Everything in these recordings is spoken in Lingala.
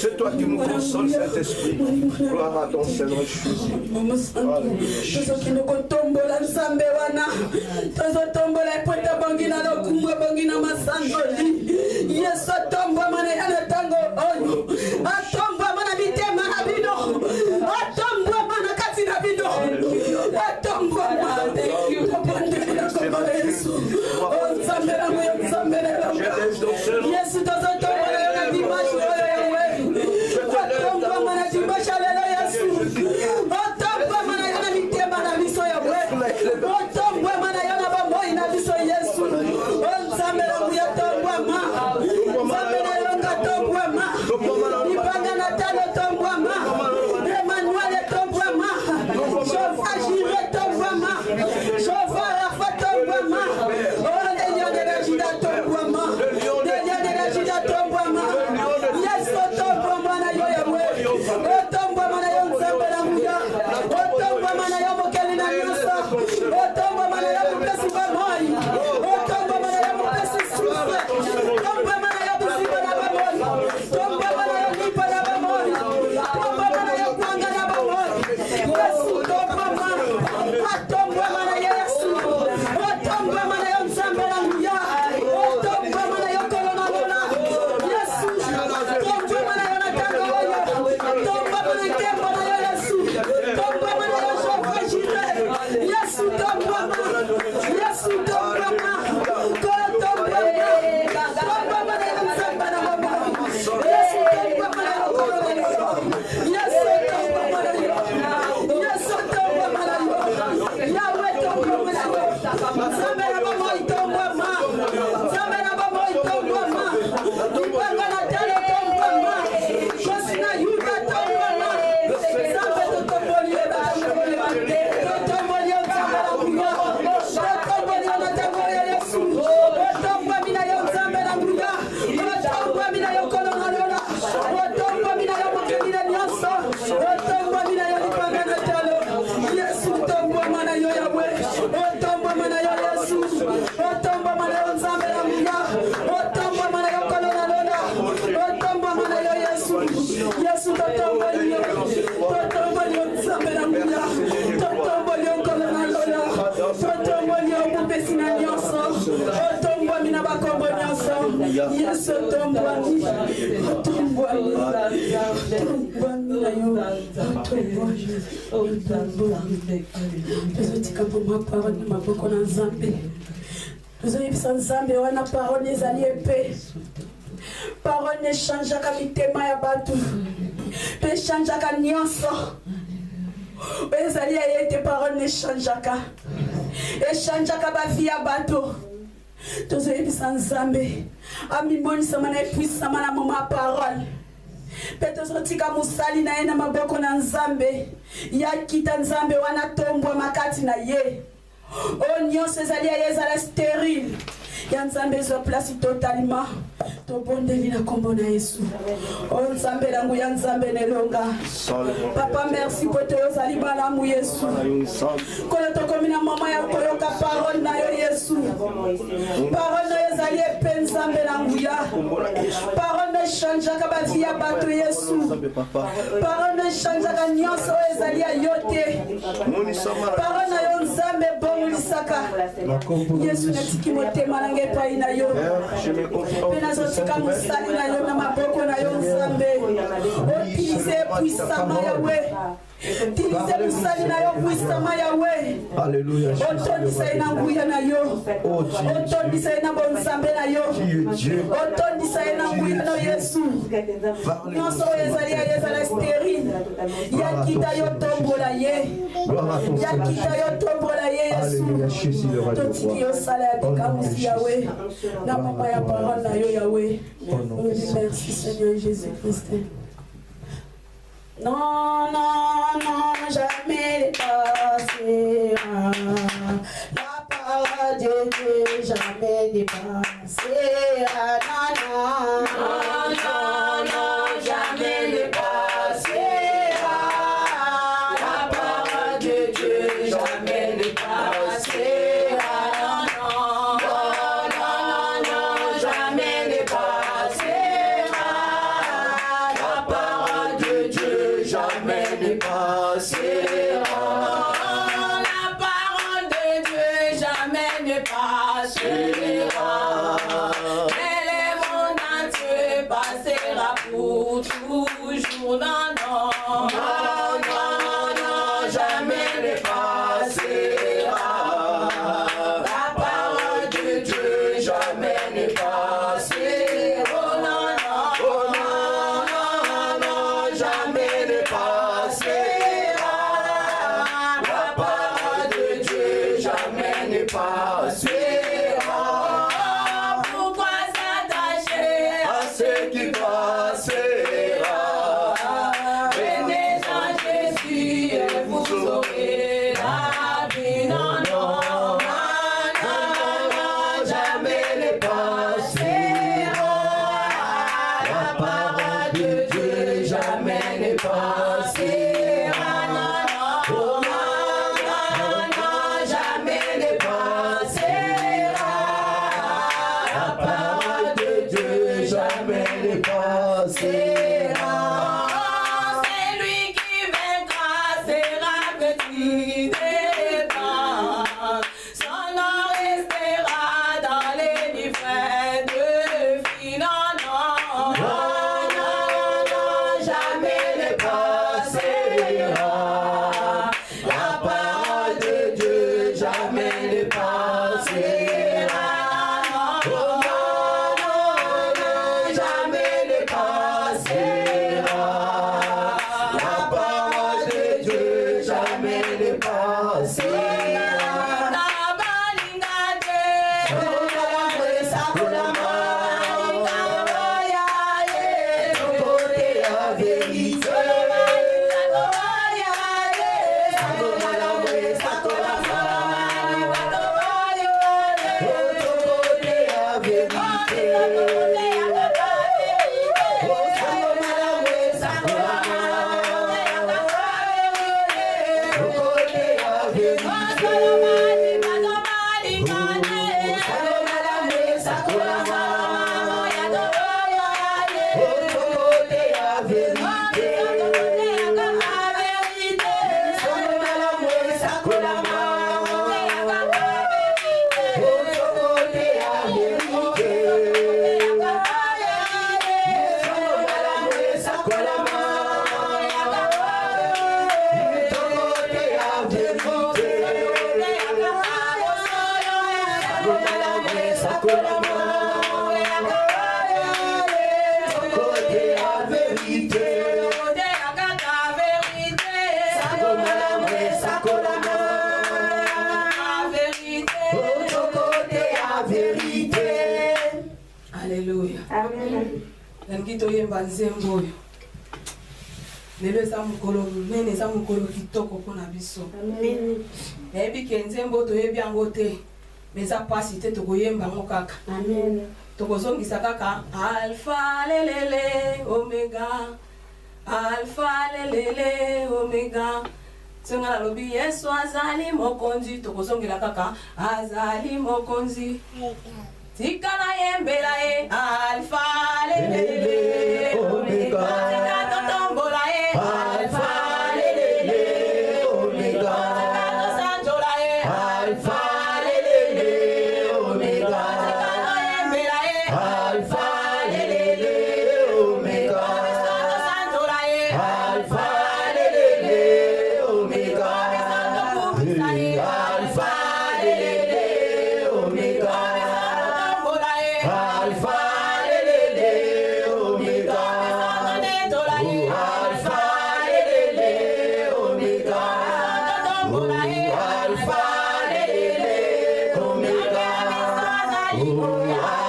C'est toi qui nous consoles, Saint-Esprit. Gloire à ton Seigneur Jésus. Yes, tozotika mpo maparole na maboko na nzambe tozoyebisa nzambe wana parole ezali epe parole echangeaka mitema ya bato mpe echangeaka nyonso oyo ezali ya ye te parole echangeaka bavi ya bato tozoyebisa nzambe amimonisama na epuisama na moma ya parole mpe tozotika mosali na ye na maboko na nzambe yakita nzambe wana tombwa makati na ye oyo nyonso ezali ya ye ezala stérile ya nzambe ezwa place totalement tobondeli na kombo na yesu oyo nzambe nangu ya nzambe nelonga papa merci po te ozali malamu yesu koyo tokomi na mama ya koyoka parole na yo yesu parole na yo ezali epe nzambe nangu ya parole na echangeaka bavi ya bato yesu parole na echangeaka nyonso oyo ezali ya yo te parole na yo nzambe bongolisaka yesu natiki motema nanga epai na yo mpe nazotika mosali na yo na maboko na yo nzambe otilize puissama yawe tilize mosali na yo puissama yawe otondisa ye na nguya na yo otondisa ye na bonzambe na yo otondisa ye na nguya na yesu nyonso oyo ezali ya ye ezala stérile yakita yo tombola ye yakita yo tombola ye yesu totiki yosala ya bikamusi yawe na mama ya parole na yo yawe merci Seigneur Jésus-Christ. Non, non, non, jamais dépassera. La parole de Dieu jamais dépassera. Non, non, non, non, jamais dépassera. La parole de Dieu jamais dépassera. Non, non, non, non, jamais dépassera. La parole de Dieu jamais dépassera. La parole de Dieu jamais dépassera. Mais le monde entier passera pour toujours. Non, non, non, non, non, jamais dépassera. La parole de Dieu jamais dépassera. Oh non, non, oh non, non, non, jamais dépassera. La parole de Dieu jamais dépassera. Pourquoi s'attacher à ce qui passera? Venez à Jésus et vous aurez la vie. Non, non, non, non, jamais dépassera. La parole de Dieu jamais dépassera. Oh non, non, non, jamais dépassera. La parole de Dieu jamais dépassera. C'est lui qui vaincra, sera petit des temps. Son nom restera dans les livres de vie. Non, non, non, non, non, jamais dépassera. La parole de Dieu jamais dépassera. Oh non, non, non, jamais dépassera. La parole de Dieu jamais dépassera. Alléluia. Amen. Ngito yemba nzembo yo. Lelo eza mokolo monene, eza mokolo kitoko mpona biso. Amen. Nayebi ke nzembo toyebi yango te, mais eza pasi te tokoyemba yango kaka. Amen. Tokozongisa kaka Alpha lelele Omega, Alpha lelele Omega. Songa la lobi Yesu azali mokonzi, tokozongela kaka azali mokonzi. Tikana yembela e Alpha lelele Omega. Tikana tombola e Alpha lelele Omega. Tikana sanjola e Alpha lelele Omega. Tikana yembela e Alpha lelele Omega. Tikana sanjola e Alpha lelele Omega. Alpha lelele Omega. Alpha lelele Omega. Alpha lelele Omega. Alpha lelele Omega.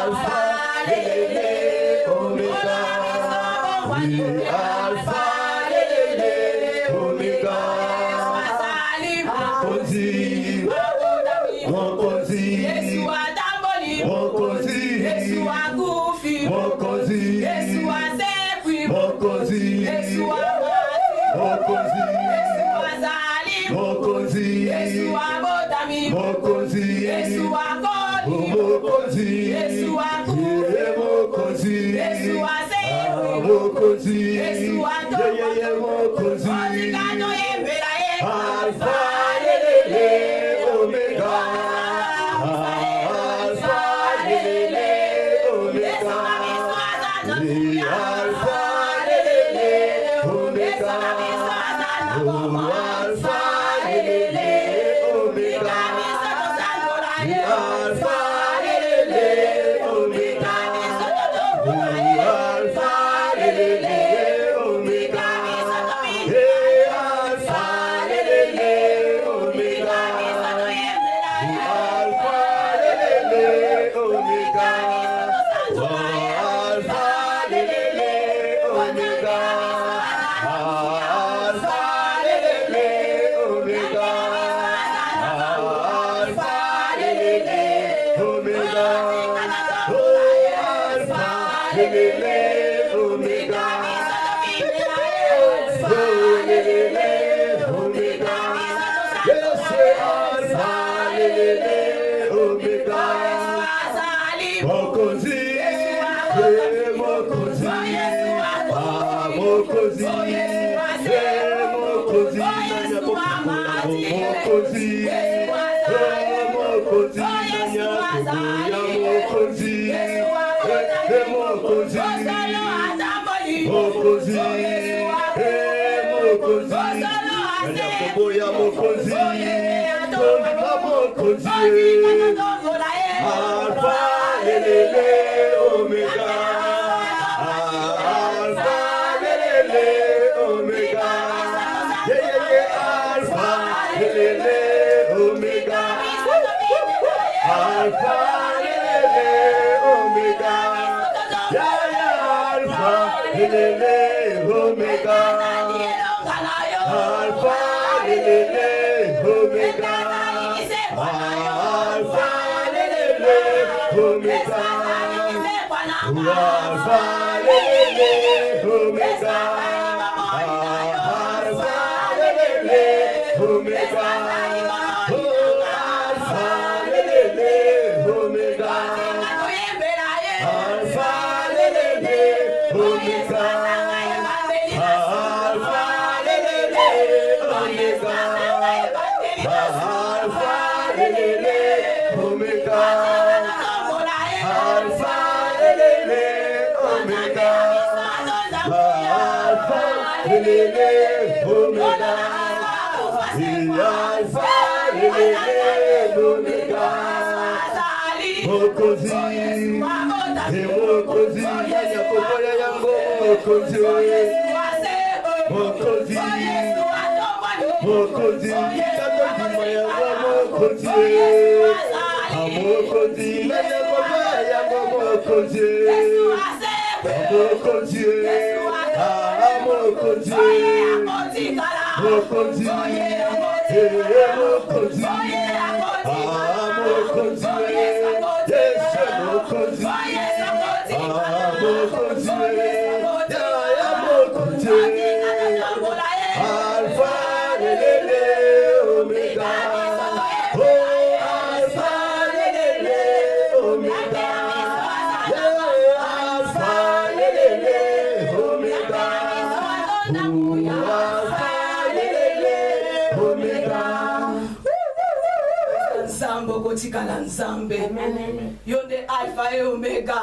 Alpha lelele Omega. Alpha lelele Omega. Mokozi, Yesu adamboli, Mokozi, Yesu agufi, Mokozi, Yesu azekwi, Mokozi, Yesu awati, Mokozi, Yesu azali, Mokozi, Yesu abotami, Mokozi, Yesu akodi, Mokozi, Yesu agufi, Mokozi, Yesu azekwi, Mokozi, Yesu atoya, Mokozi, Otikano yembela ye, Alpha lelele Omega. Alpha lelele Omega. Alpha lelele Omega. Alpha lelele Omega. Alpha lelele Omega. Alpha lelele Omega. Alpha lelele Omega. Alpha lelele Omega. Alpha lelele Omega. Alpha lelele Omega. Alpha lelele Omega. Alpha lelele Omega. Alpha lelele Omega. Yes, Alpha lelele Omega. Mokozi, Mokozi, Mokozi, Mokozi, Mokozi, Mokozi, Mokozi, Alpha lelele Omega. Alpha lelele Omega. Alpha lelele Omega. Alpha lelele Omega. Alpha lelele Omega. Alpha lelele Omega. Alpha lelele Omega. Alpha lelele Omega. Alpha lelele Omega. Alpha lelele Omega. Alpha lelele Omega. Alpha lelele Omega. Alpha lelele Omega. Alpha lelele Omega. Lelele, Omega. Alpha, Lelele, Omega. Mokozi, Mokozi, Yakoboya Yango, Mokozi, Mokozi, Mokozi, Yakoboya Mokozi, Mokozi, Yakoboya Yango, Mokozi, Mokozi, Mokozi, Mokozi, Mokozi, Alpha, Lelele, Omega. Oh, Alpha, Lelele, Omega. Alpha, Lelele, Omega. Alpha, Lelele, Omega. Nzambe kotikala nzambe yonde alpha et omega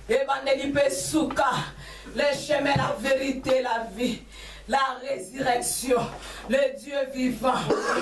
ebandeli pe suka le chemin, la vérité, la vie, la résurrection, le Dieu vivant,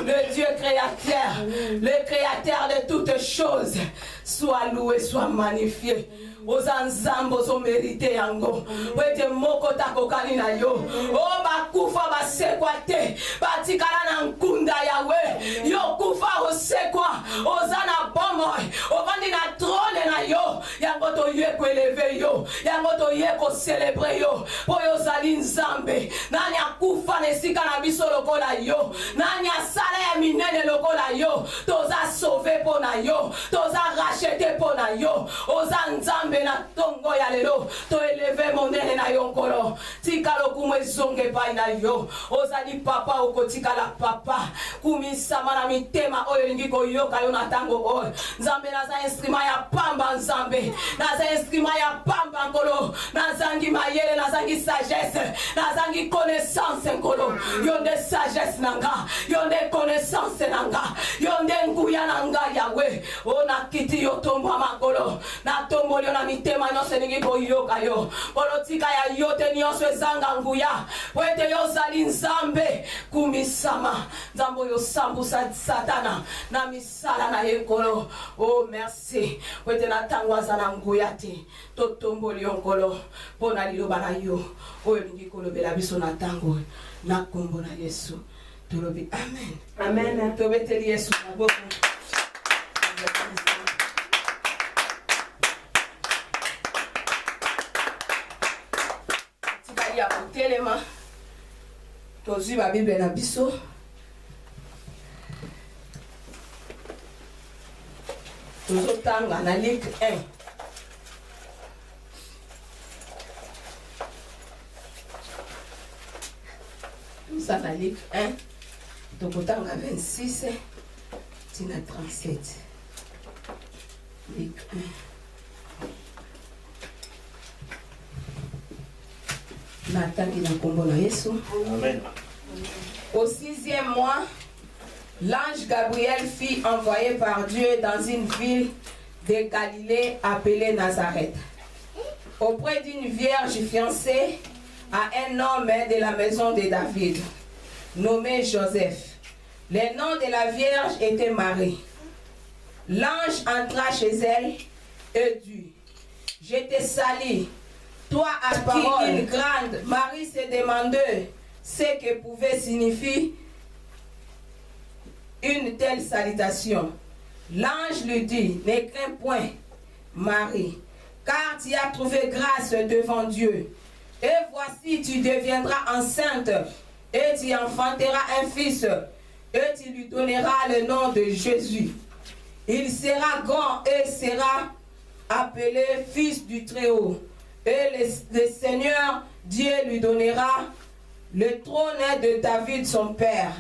le Dieu créateur, le créateur de toutes choses, soit loué, soit magnifié. Ozanzambo zo mérité yango wete moko takokani na yo o bakufa basekwa te batikala na nkunda yawe yo kufa osekwa ozana bomo ovandi na trône na yo yango to ye ko élever yo yango to ye ko célébrer yo po yo zali nzambe nani akufa nesika na biso lokola yo nani asala ya minene lokola yo toza sauver po na yo toza racheter po na yo ozanzambe na tongo ya lelo to eleve monene na yo nkolo tikalo kumwe zonge pai na yo ozali papa okotikala papa kumisama na mitema oyo lingi koyoka yo na tango oyo nzambe naza instrument ya pamba nzambe naza instrument ya pamba nkolo nazangi mayele nazangi sagesse nazangi connaissance nkolo yonde sagesse nanga yonde connaissance nanga yonde nguya nanga yawe ona kiti yo tomba makolo na tombo yo na mitema nyonso elingi koyoka yo politika ya yo te nyonso ezanga nguya wete yo zali nzambe kumisama nzambe oyo sambusa satana na misala na ye nkolo oh merci wete na ntango aza na nguya te totomboli yo nkolo mpo na liloba na yo oyo elingi kolobela biso na ntango na nkombo na Yesu tolobi amen amen tobeteli Yesu maboko. Ya telema tozwi ba Bible na biso tozotanga na Luc 1 ça na Luc 1 tokotanga 26 tina 37 Luc 1. Amen. Au 6e mois, l'ange Gabriel fut envoyé par Dieu dans une ville de Galilée appelée Nazareth, auprès d'une vierge fiancée à un homme de la maison de David, nommé Joseph. Le nom de la vierge était Marie. L'ange entra chez elle et dit: Je te salue, toi à qui une grande. Marie se demandait ce que pouvait signifier une telle salutation. L'ange lui dit: Ne crains point, Marie, car tu as trouvé grâce devant Dieu. Et voici, tu deviendras enceinte, et tu enfanteras un fils, et tu lui donneras le nom de Jésus. Il sera grand et sera appelé Fils du Très-Haut. Et le Seigneur Dieu lui donnera le trône de David son père.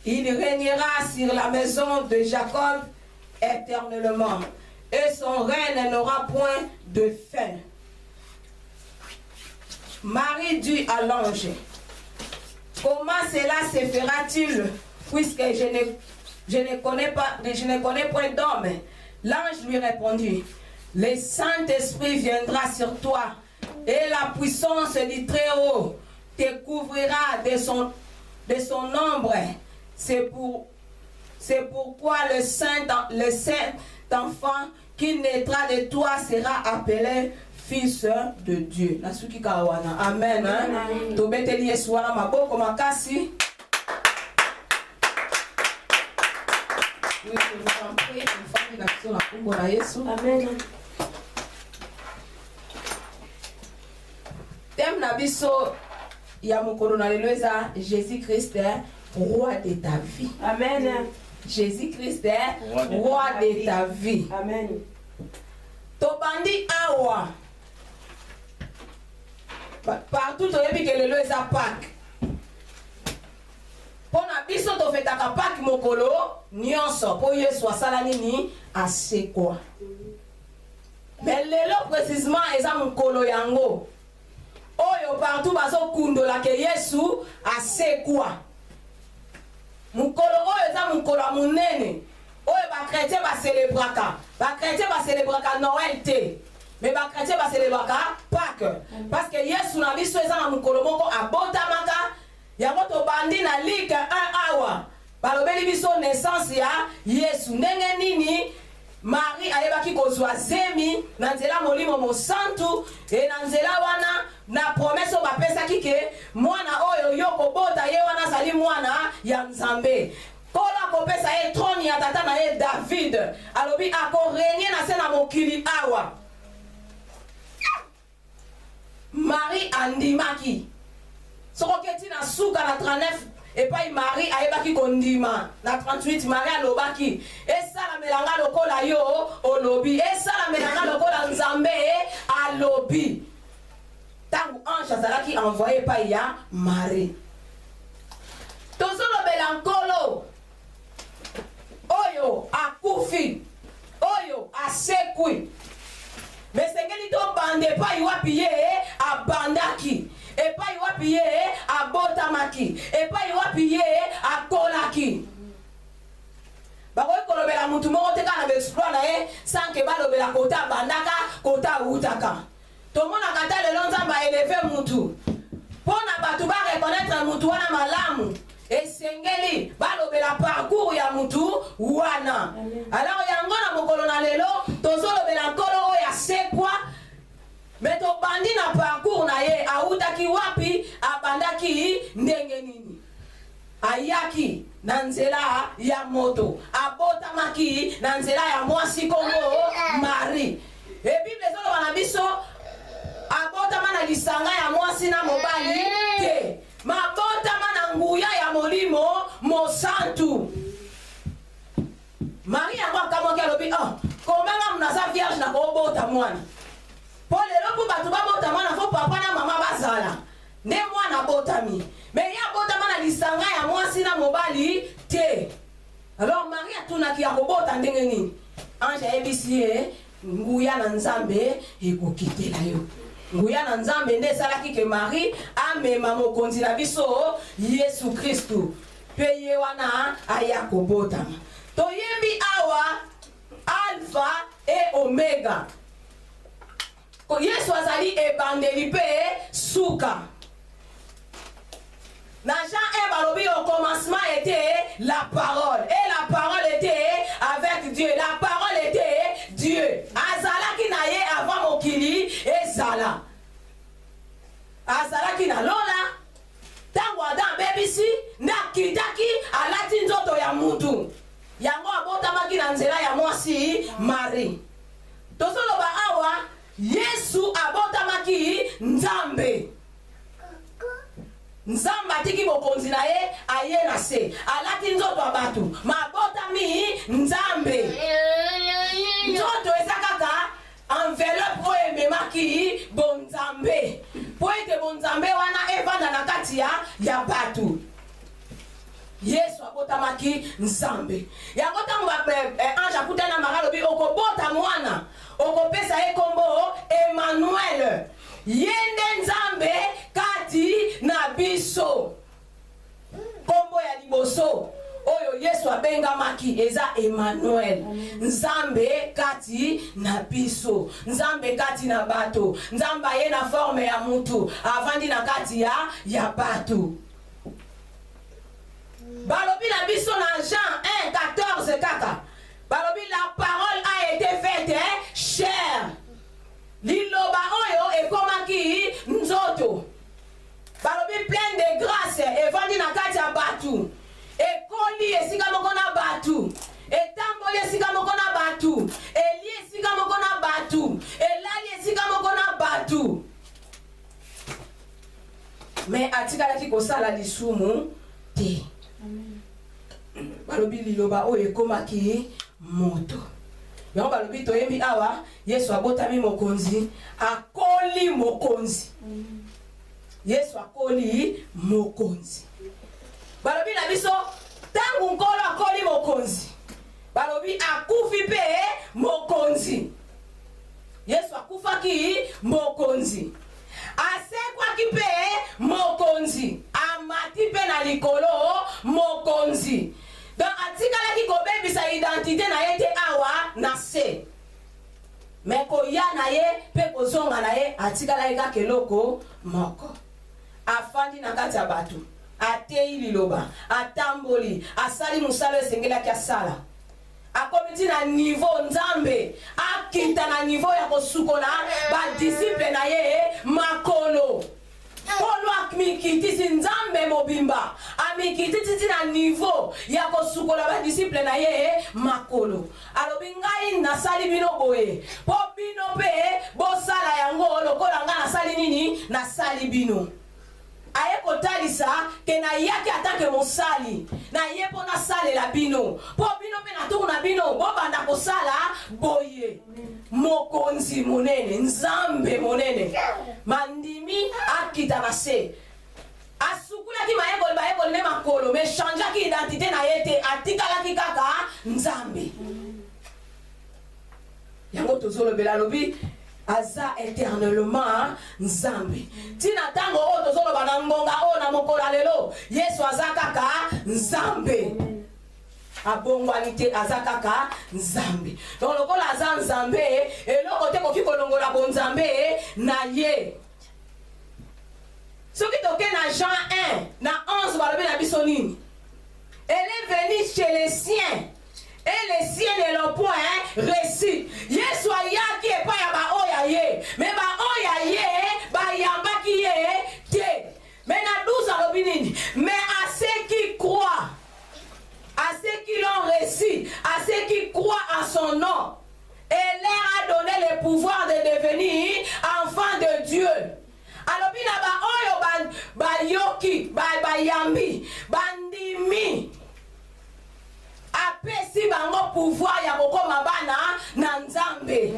Il régnera sur la maison de Jacob éternellement, et son règne n'aura point de fin. Marie dit à l'ange: Comment cela se fera-t-il, puisque je ne connais point d'homme? L'ange lui répondit: Le Saint-Esprit viendra sur toi, et la puissance du Très-Haut te couvrira de son ombre. C'est pourquoi le saint enfant qui naîtra de toi sera appelé fils de Dieu. Amen. Oui, je vous en prie, une famille d'action à Kumbola Yesu. Amen. Thème nabiso ya mukolo na lelo eza Jésus-Christ, roi de ta vie. Amen. Jésus-Christ, roi de ta vie. Amen. Tobandi awa. Partout toyebi que lelo eza Pâques. Pona biso to fetaka Pâques mokolo nyonso po Yesu asala nini asekwa. Mais lelo précisément eza mokolo yango. Oyo partout bazo kundola ke Yesu asekwa. Mokolo oyo eza mokolo munene. Oyo ba chrétien ba célébraka. Ba chrétien ba célébraka Noël te. Mais ba chrétien ba célébraka Pâques. Parce que Yesu na biso eza na mokolo moko abotamaka. Yango to bandi na Luc 1 awa balobeli biso naissance ya Yesu ndenge nini Marie ayebaki kozwa zemi na nzela molimo mosantu e na nzela wana na promesse bapesaki ke mwana oyo yoko bota ye wana zali mwana ya Nzambe kola kopesa ye trône ya tata na ye David alobi akorenie na se na mokili awa. Marie andimaki sokoketi na suka na 39 et pas Marie ayebaki kondima na 38 Marie alobaki esala melanga lokola yo olobi esala melanga lokola Nzambe alobi tangu ange azalaki envoyé pa ya Marie. Tozolobela nkolo oyo akufi oyo asekwi mesengeli to bande pa iwapi ye abandaki epai wapi ye abotamaki epai wapi ye akolaki bakoki kolobela mutu moko te kaka na baexploit na ye sanke balobela kota abandaka kota awutaka tomonaka ta lelo Nzambe aeleve mutu mpo na bato barekonetre mutu wana malamu esengeli balobela parcours ya mutu wana. Alors yango na mokolo na lelo tozolobela nkolo oyo asekwa mais to bandi na parcours na ye autaki wapi abandaki ndenge nini ayaki na nzela ya moto abotamaki na nzela ya mwasi kongo Marie e Bible ezoloba na biso abotama na lisanga ya mwasi na mobali te mabotama na nguya ya molimo mosantu. Marie yango akamwaki alobi komanga munaza vierge na kobota mwana pour les gens qui bota mwana fo papa na mama bazala ne mwana botami mais ya botama na lisanga ya mwasi na mobali te. Alors Marie atunaki ya kobota ndenge nini ange ayebisi ye nguya na Nzambe ekokitela yo. Nguya na Nzambe nde esalaki ke Marie amema mokonzi na biso Yesu Kristu pe ye wana aya kobotama. Toyembi awa Alpha et Omega. Yesu azali ebandeli pe suka. Na Jean 1 balobi au commencement était la parole et la parole était avec Dieu. La parole était Dieu. Azalaki na ye avant mokili ezala. Azalaki na lola tango Adam bebisi na kitaki alati nzoto ya mutu. Yango abotamaki na nzela ya mwasi Marie. Tozoloba awa Yesu abotamaki Nzambe. Nzambe atiki bokonzi na ye aye na se alati nzoto abatu mabotami Nzambe. Nzoto eza kaka enveloppe oyo ememaki bonzambe po ete bonzambe wana evanda na kati ya batu. Yesu abotamaki Nzambe. Yango tango ange akutana Marie alobi okobota mwana okopesa ye kombo Emmanuel yende Nzambe kati na biso. Kombo ya liboso oyo Yesu abengamaki eza Emmanuel. Nzambe kati na biso. Nzambe kati na bato. Nzambe ye na forme ya mutu. Avandi na kati ya bato. Balobi na biso na Jean 1:14 kaka. Balobi la parole a été faite chair. Liloba oyo ekomaki nzoto. Balobi plein de grâce evandi na kati ya batu. Ekoli esika moko na batu. Etamboli esika moko na batu. Eli esika moko na batu. Elali esika moko na batu. Mais atikalaki kosala lisumu te. Balobi liloba oyo ekomaki moto. Yango balobi toyembi awa Yesu abotami mokonzi akoli mokonzi. Yesu akoli mokonzi. Balobi na biso tangu nkolo akoli mokonzi. Balobi akufi pe mokonzi. Yesu akufaki mokonzi. Asekwaki pe mokonzi. Amati pe na likolo mokonzi. Donc atikalaki kobebisa identité na ye te awa na se. Mais koya na ye pe kozonga na ye atikalaki kaka eloko moko. Afandi na kati ya bato. Atei liloba, atamboli, asali musala esengelaki asala. Akomiti na niveau nzambe, akita na niveau ya kosukola ba disciple na ye makolo. Polo amikitisi nzambe mobimba, amikitisi na niveau ya kosukola ba disciple na ye makolo. Alobi ngai nasali bino boye, po bino pe bosala yango lokola nga nasali nini nasali bino. Aye kotalisa ke na yaki atake mosali na ye pona sale la bino po bino pe na toku na bino bobanda kosala boye mokonzi monene nzambe monene mandimi akita na se asukulaki mayekoli ne makolo me changeaki identité na ye te atikalaki kaka nzambe yango tozolobela lobi aza éternellement nzambe tina tango o tozoloba na ngonga o na mokola lelo Yesu aza kaka nzambe abongwani te aza kaka nzambe donc lokola aza nzambe eloko te koki kolongola bonzambe na ye soki toke na Jean 1 na 11 balobi na biso nini elle est venue chez les siens et les siens ne l'ont point reçu. Yesu ayaki epa ya ba oya ye. Mais ba oya ye ba yambaki ye te. Mais na 12 alobi nini? Mais à ceux qui croient, à ceux qui l'ont reçu, à ceux qui croient en son nom, et leur a donné le pouvoir de devenir enfants de Dieu. Alobi na ba oyo ba yoki, ba yambi, bandimi. Apesi bango pouvoir ya kokoma bana na nzambe.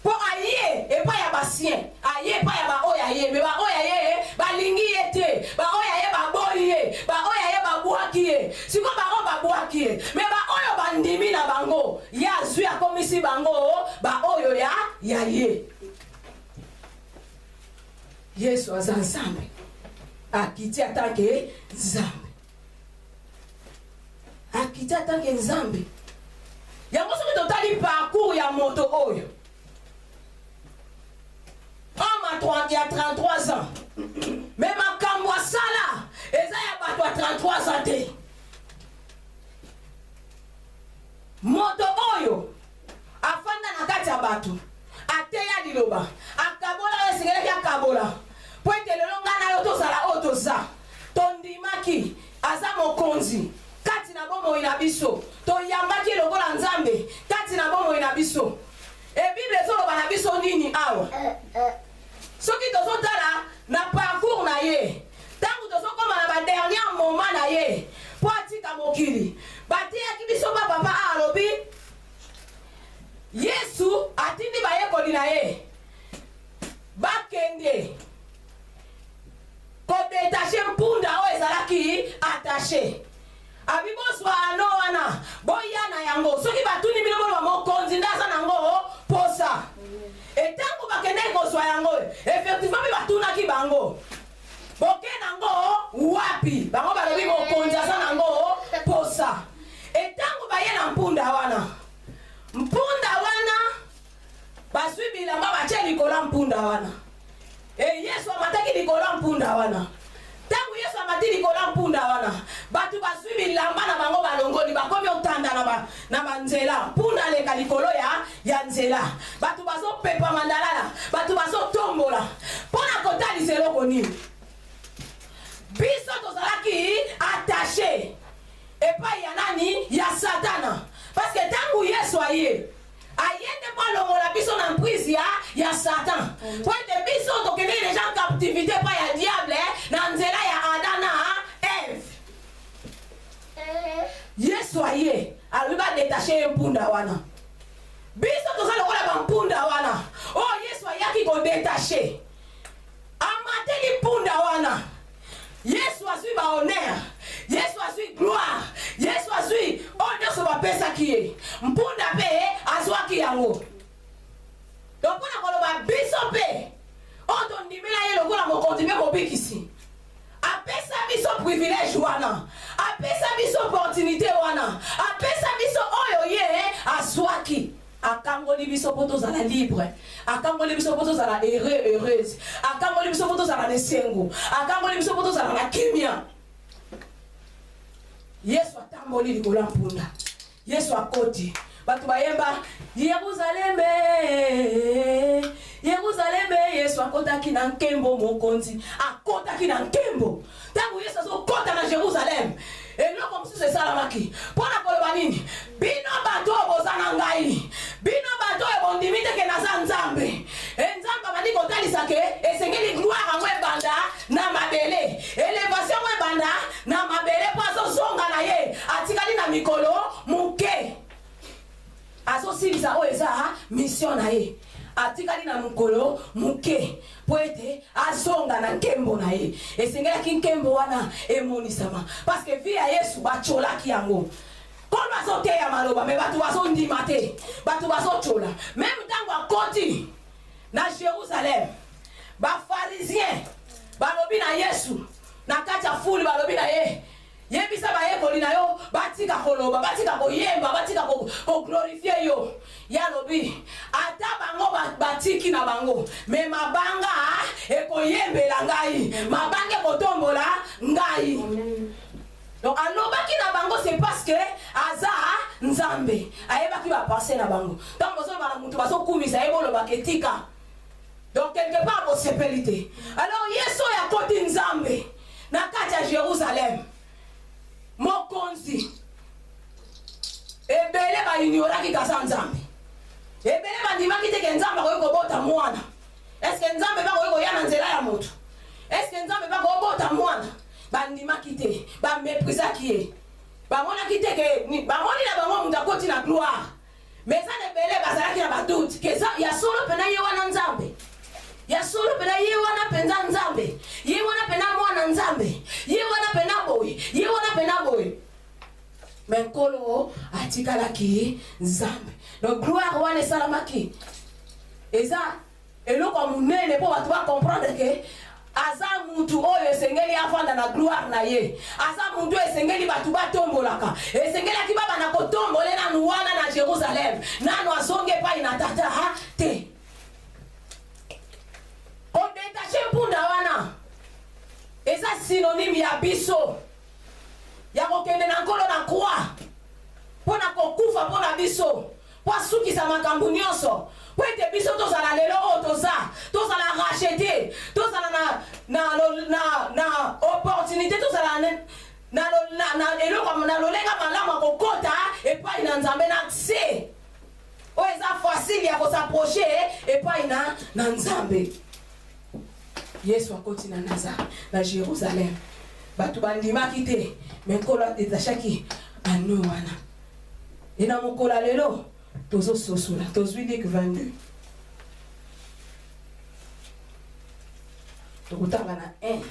Po aye epa ya basien, aye epa ya ba oya ye, me ba oya ye balingi ye te, ba oya ye baboyi ye, ba oya ye babwaki ye. Siko bango babwaki ye, me ba oyo bandimi na bango, ya zwi akomisi bango ba oyo ya ye. Yesu aza nzambe. Akiti atake nzambe. Akiti atake nzambe. Yango soki totali parcours ya moto oyo. Homme ya 33 ans. Mais makambo asala eza ya bato ya 33 ans te. Moto oyo afanda na kati ya bato. Ateya liloba. Akabola esengelaki akabola. Po ete lelo nga na yo tozala oyo toza. Tondimaki aza mokonzi. Kati na bomoi na biso toyambaki lokola nzambe kati na bomoi na biso e Bible ezoloba na biso nini awa soki tozotala na parcours na ye tangu tozokoma na ba dernier moment na ye po atika mokili batiyaki biso ba papa alobi Yesu atindi bayekoli na ye bakende kodetache mpunda oyo ezalaki attaché abiboswa ano wana boya na yango soki batuni bino bolo mokonzi ndaza nango posa etango bakende kozwa yango effectivement batunaki bango boke nango wapi bango balobi mokonzi aza nango mpunda wana. Mpunda wana basui bilamba batie likolo mpunda wana. E Yesu amataki likolo mpunda wana. Tangu Yesu amati likolo mpunda wana. Batu basui bilamba na bango balongoli bakomi otanda na banzela. Mpunda leka likolo ya nzela. Batu baso pepa mandalala. Batu baso tombola. Pona kotali zelo koni. Biso tozalaki attaché. Et pas yanani ya satana. Parce que tangu Yesu aye. Ayende pas longola biso na prise ya Satan. Pour être biso to kene les gens en captivité pas ya diable na nzela ya Adana Eve. Yesu aye, aluba détacher mpunda wana. Biso to sala wala mpunda wana. Oh Yesu ayaki ko détacher. Amateli mpunda wana. Yesu azui ba honneur. Yesu azui gloire. Yesu azui honneur sur ma pesa qui est. Mpunda pe azwa ki yango. Donc on a koloba biso pe. On don dimela ye lokola mo kontibe ko bikisi. Apesa biso privilège wana. Apesa biso opportunité wana. Apesa biso oyo ye azwaki. Akangoli biso poto zala libre. Akangoli biso poto zala heureuse. Akangoli biso poto zala nesengo. Akangoli biso poto zala la kimia. Yesu atamboli likolo mpunda. Yesu akoti. Batu bayemba Yerusaleme. Yerusaleme Yesu akotaki na nkembo mokonzi. Akotaki na nkembo. Tangu Yesu azokota na Jerusalem. Eloko mosusu esalamaki. Pona koloba nini? Bino bato bozana ngai. Bino bato ebondimi teke naza nzambe. Nzambe bandi kotalisa ke esengeli gloire yango ebanda na mabele. Elevation yango ebanda na mabele po azozonga na ye. Atikali na mikolo muke. Azosilisa oyo eza mission na ye. Atikali na mukolo muke po ete azonga na nkembo na ye. Esengelaki nkembo wana emonisama. Parce que vie ya Yesu bacholaki yango. Kono azoteya maloba me batu bazondima te. Batu bazochola. Même tango akoti na Jérusalem. Ba pharisien balobi na Yesu na kati ya fuli balobi na ye. Yebisa ba yekoli na yo batika koloba batika koyemba batika ko glorifier yo. Ya lobi ata bango batiki na bango me mabanga ekoyembela ngai mabanga kotombola ngai. Donc alobaki na bango c'est parce que aza nzambe ayebaki ba penser na bango. Donc bozo bana mutu bazo kumisa ebolo baketika. Donc quelque part possibilité. Alors Yesu ya koti nzambe na kati ya Jérusalem. Mokonzi ebele ba ignoraki kasa nzambe. Ebele ba ndimaki teke nzambe ko bota mwana. Est-ce que nzambe ba ko yana nzela ya moto? Est-ce que nzambe ba ko bota mwana? Ba ndimaki te, ba méprisa ki e. Ba mona ki teke ba moni na bango muta koti na gloire. Mais ça ebele bazalaki na ba doute que ça ya solo pena ye wana nzambe. Ya solo pena ye wana penza nzambe. Ye wana pena mwana nzambe. Ye wana pena boy. Ye wana pena boy. Mais kolo atikalaki nzambe. Donc gloire wana salamaki. Eza eloko munene po batu ba comprendre que aza muntu oyo esengeli afanda na gloire na ye. Aza muntu esengeli batu ba tombolaka. Esengeli akibaba na kotombole na nuwana na Jerusalem. Nano azonge pa ina tata ha te. On détache mpunda wana. Eza synonyme ya biso. Ya kokende na nkolo na croix. Pona kokufa pona biso. Po sukisa makambo nyonso. Po ete biso tozala lelo o tozala racheté. Tozala na opportunité tozala na eloko na lolenga malama kokota epai na nzambe na accès. O eza facile ya ko s'approcher epai na nzambe. Yesu akoti na Nazareth na Jérusalem. Batu bandimaki te mais kola detachaki anu wana. Ena mokola lelo tozo sosula tozwi Luc 22. Tokutanga na 1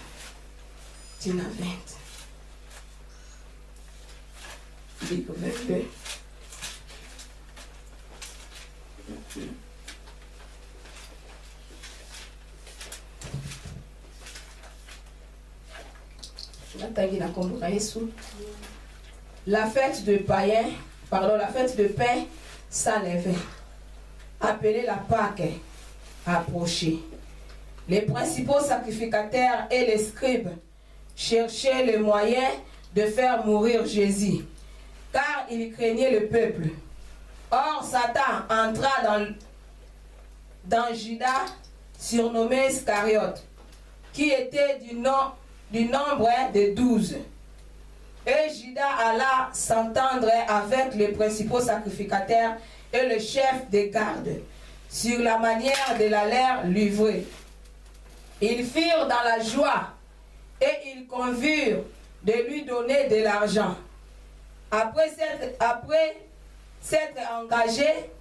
tina 20. Luc 22. La fête de païens la fête de pain sans levain, appelée la Pâque, approchait. Les principaux sacrificateurs et les scribes cherchaient le moyen de faire mourir Jésus, car ils craignaient le peuple. Or, Satan entra dans Judas, surnommé Iscariote, qui était du nombre de 12. Et Judas alla s'entendre avec les principaux sacrificateurs et le chef des gardes sur la manière de la leur livrer. Ils firent dans la joie et ils convirent de lui donner de l'argent. Après s'être engagés,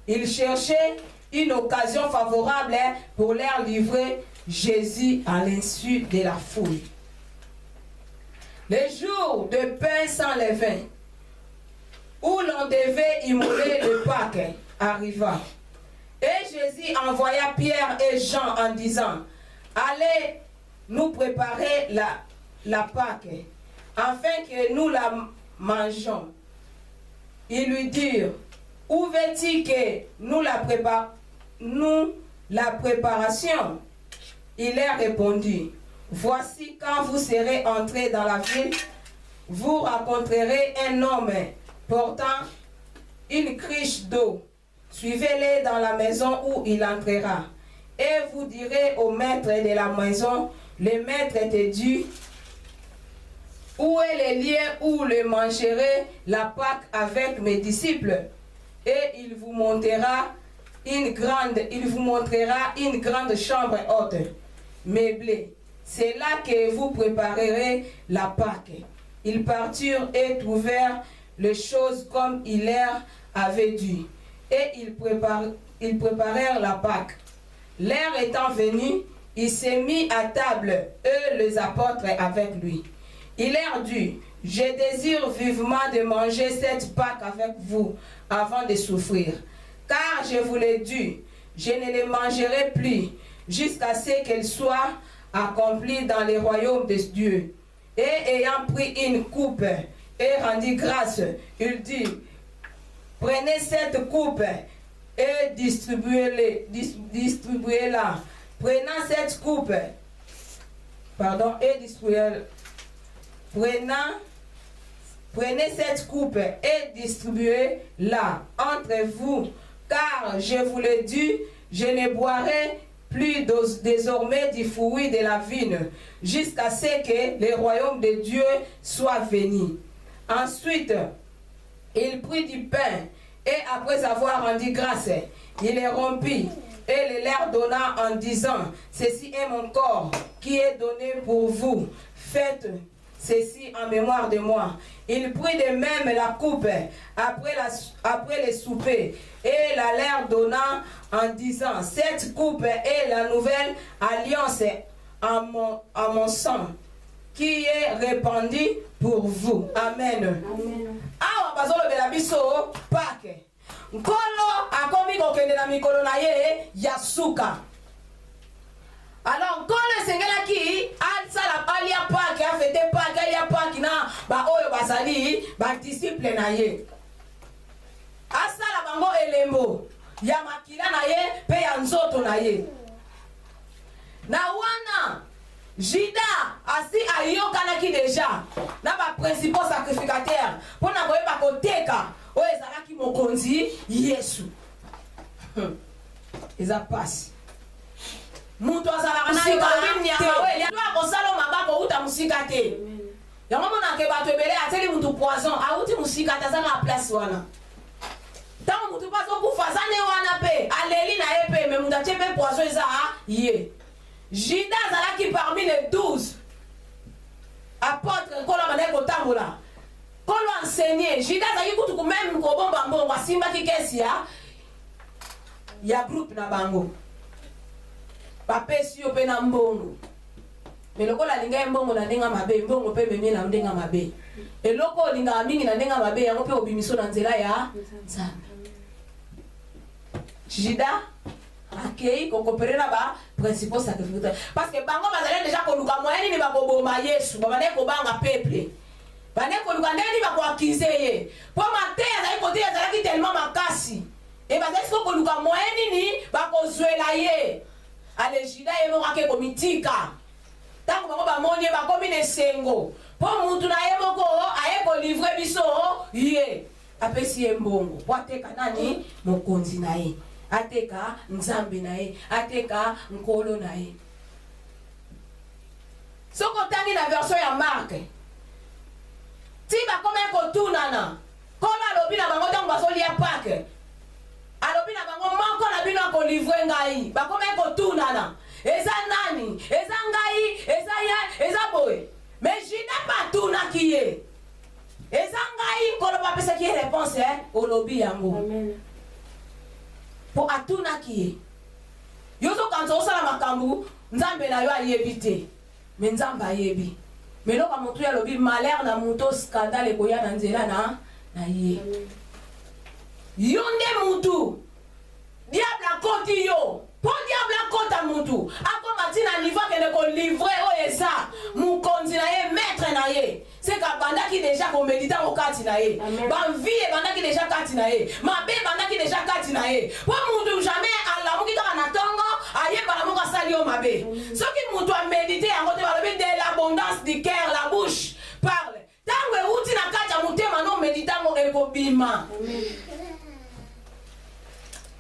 ils cherchaient une occasion favorable pour leur livrer Jésus à l'insu de la foule. Le jour de pain sans levain, où l'on devait immoler le Pâques, arriva. Et Jésus envoya Pierre et Jean en disant, allez nous préparer la Pâques, afin que nous la mangeons. Ils lui dirent, où veux-tu que nous la préparations? Il leur répondit, voici quand vous serez entrés dans la ville, vous rencontrerez un homme portant une cruche d'eau. Suivez-le dans la maison où il entrera. Et vous direz au maître de la maison, le maître te dit, où est le lieu où je mangerai la Pâque avec mes disciples? Et il vous montrera une grande chambre haute, meublée. C'est là que vous préparerez la Pâque. Ils partirent et trouvèrent les choses comme il leur avait dit. Et ils préparèrent la Pâque. L'heure étant venue, il s'est mis à table, eux les apôtres avec lui. Il leur dit, je désire vivement de manger cette Pâque avec vous avant de souffrir. Car je vous l'ai dit, je ne les mangerai plus jusqu'à ce qu'elles soient accomplies dans le royaume de Dieu. Et ayant pris une coupe et rendu grâce, il dit, prenez cette coupe et distribuez-la. Prenant cette coupe, Prenez cette coupe et distribuez-la entre vous, car je vous le dis, je ne boirai plus désormais du fruit de la vigne, jusqu'à ce que le royaume de Dieu soit venu. Ensuite, il prit du pain, et après avoir rendu grâce, il le rompit, et le leur donna en disant, ceci est mon corps qui est donné pour vous, faites ceci en mémoire de moi. Il prit de même la coupe après le souper et la leur donna en disant, cette coupe est la nouvelle alliance à mon sang qui est répandu pour vous. Amen. Awa bazolo bela biso Pâques. Nkolo akomi kokende na mikolo na ye ya suka. Alors, quand le Seigneur qui a alia Pâques, a fait des Pâques, alia Pâques na ba oyo basali ba disciple na ye. Asala bango elembo ya makila na ye pe ya nzoto na ye. Na wana Judas asi ayokana ki déjà na ba principaux sacrificateurs pour na koyeba koteka oyo ezalaki mokonzi Yesu. Eza passe. Mutu azalaka na yokalini ya mawe ya kosala mabako uta musika te. Yango mona ke bato ebele ateli mutu poison auti musika tazanga place wana. Tango mutu paso kufa zane wana pe aleli na ye pe me mutu achepe poison eza ye. Judas azalaki parmi les 12 apôtres kolo mane kotambola. Kolo enseigner Judas azalaki kutu ku même ko bomba mbongo asimba ki kesi ya groupe na bango. Papesi yo pe na mbongo. Me lokola linga mbongo na ndenga mabe, mbongo pe memie na ndenga mabe. Eloko linga mingi na ndenga mabe yango pe obimiso na nzela ya Nzambe. Judas akei kokoperera ba principaux sacrificateurs parce que bango bazali déjà koluka moyen ni ba koboma Yesu, ba bane ko banga peuple. bane koluka ndeni bakoakize ye po mate azali kote azalaki tellement makasi e bazali siko koluka moyen nini bakozwela ye ale Juda ye moko ake komitika ntango bango bamoni ye bakomi na esengo po mutu na ye moko aye kolivre biso ye apesi ye mbongo po ateka nani mokonzi na ye ateka nzambe na ye ateka nkolo na ye soko tangi na version ya Mark ti bakoma kotunana kola alobi na bango ntango bazolia Pâques alobi na bango moko na bino akolivre ngai bakoma kotunana eza nani eza ngai eza ye eza boye mais Juda batunaki ye eza ngai kolo bapesaki ye réponse olobi yango po atunaki ye yozo kanzo osala makambu nzambe na yo ayebi te mais nzambe ayebi meloko motu ya lobi malheur na muto scandale koya na nzela na ye yo nde mutu diable akoti yo po diable akota mutu akoma tina niveau kende kolivre oyo eza mokonzi na ye maître na ye seka bandaki deja komedita kokati na ye banvie bandaki deja kati na ye mabe bandaki deja kati na ye po mutu jamais alamuki kaka na ntongo ayebala moko asali yo mabe soki mutu amedite yango te balobi de l'abondance du cœur la bouche parle ntango euti na kati ya motema no meditango ekobima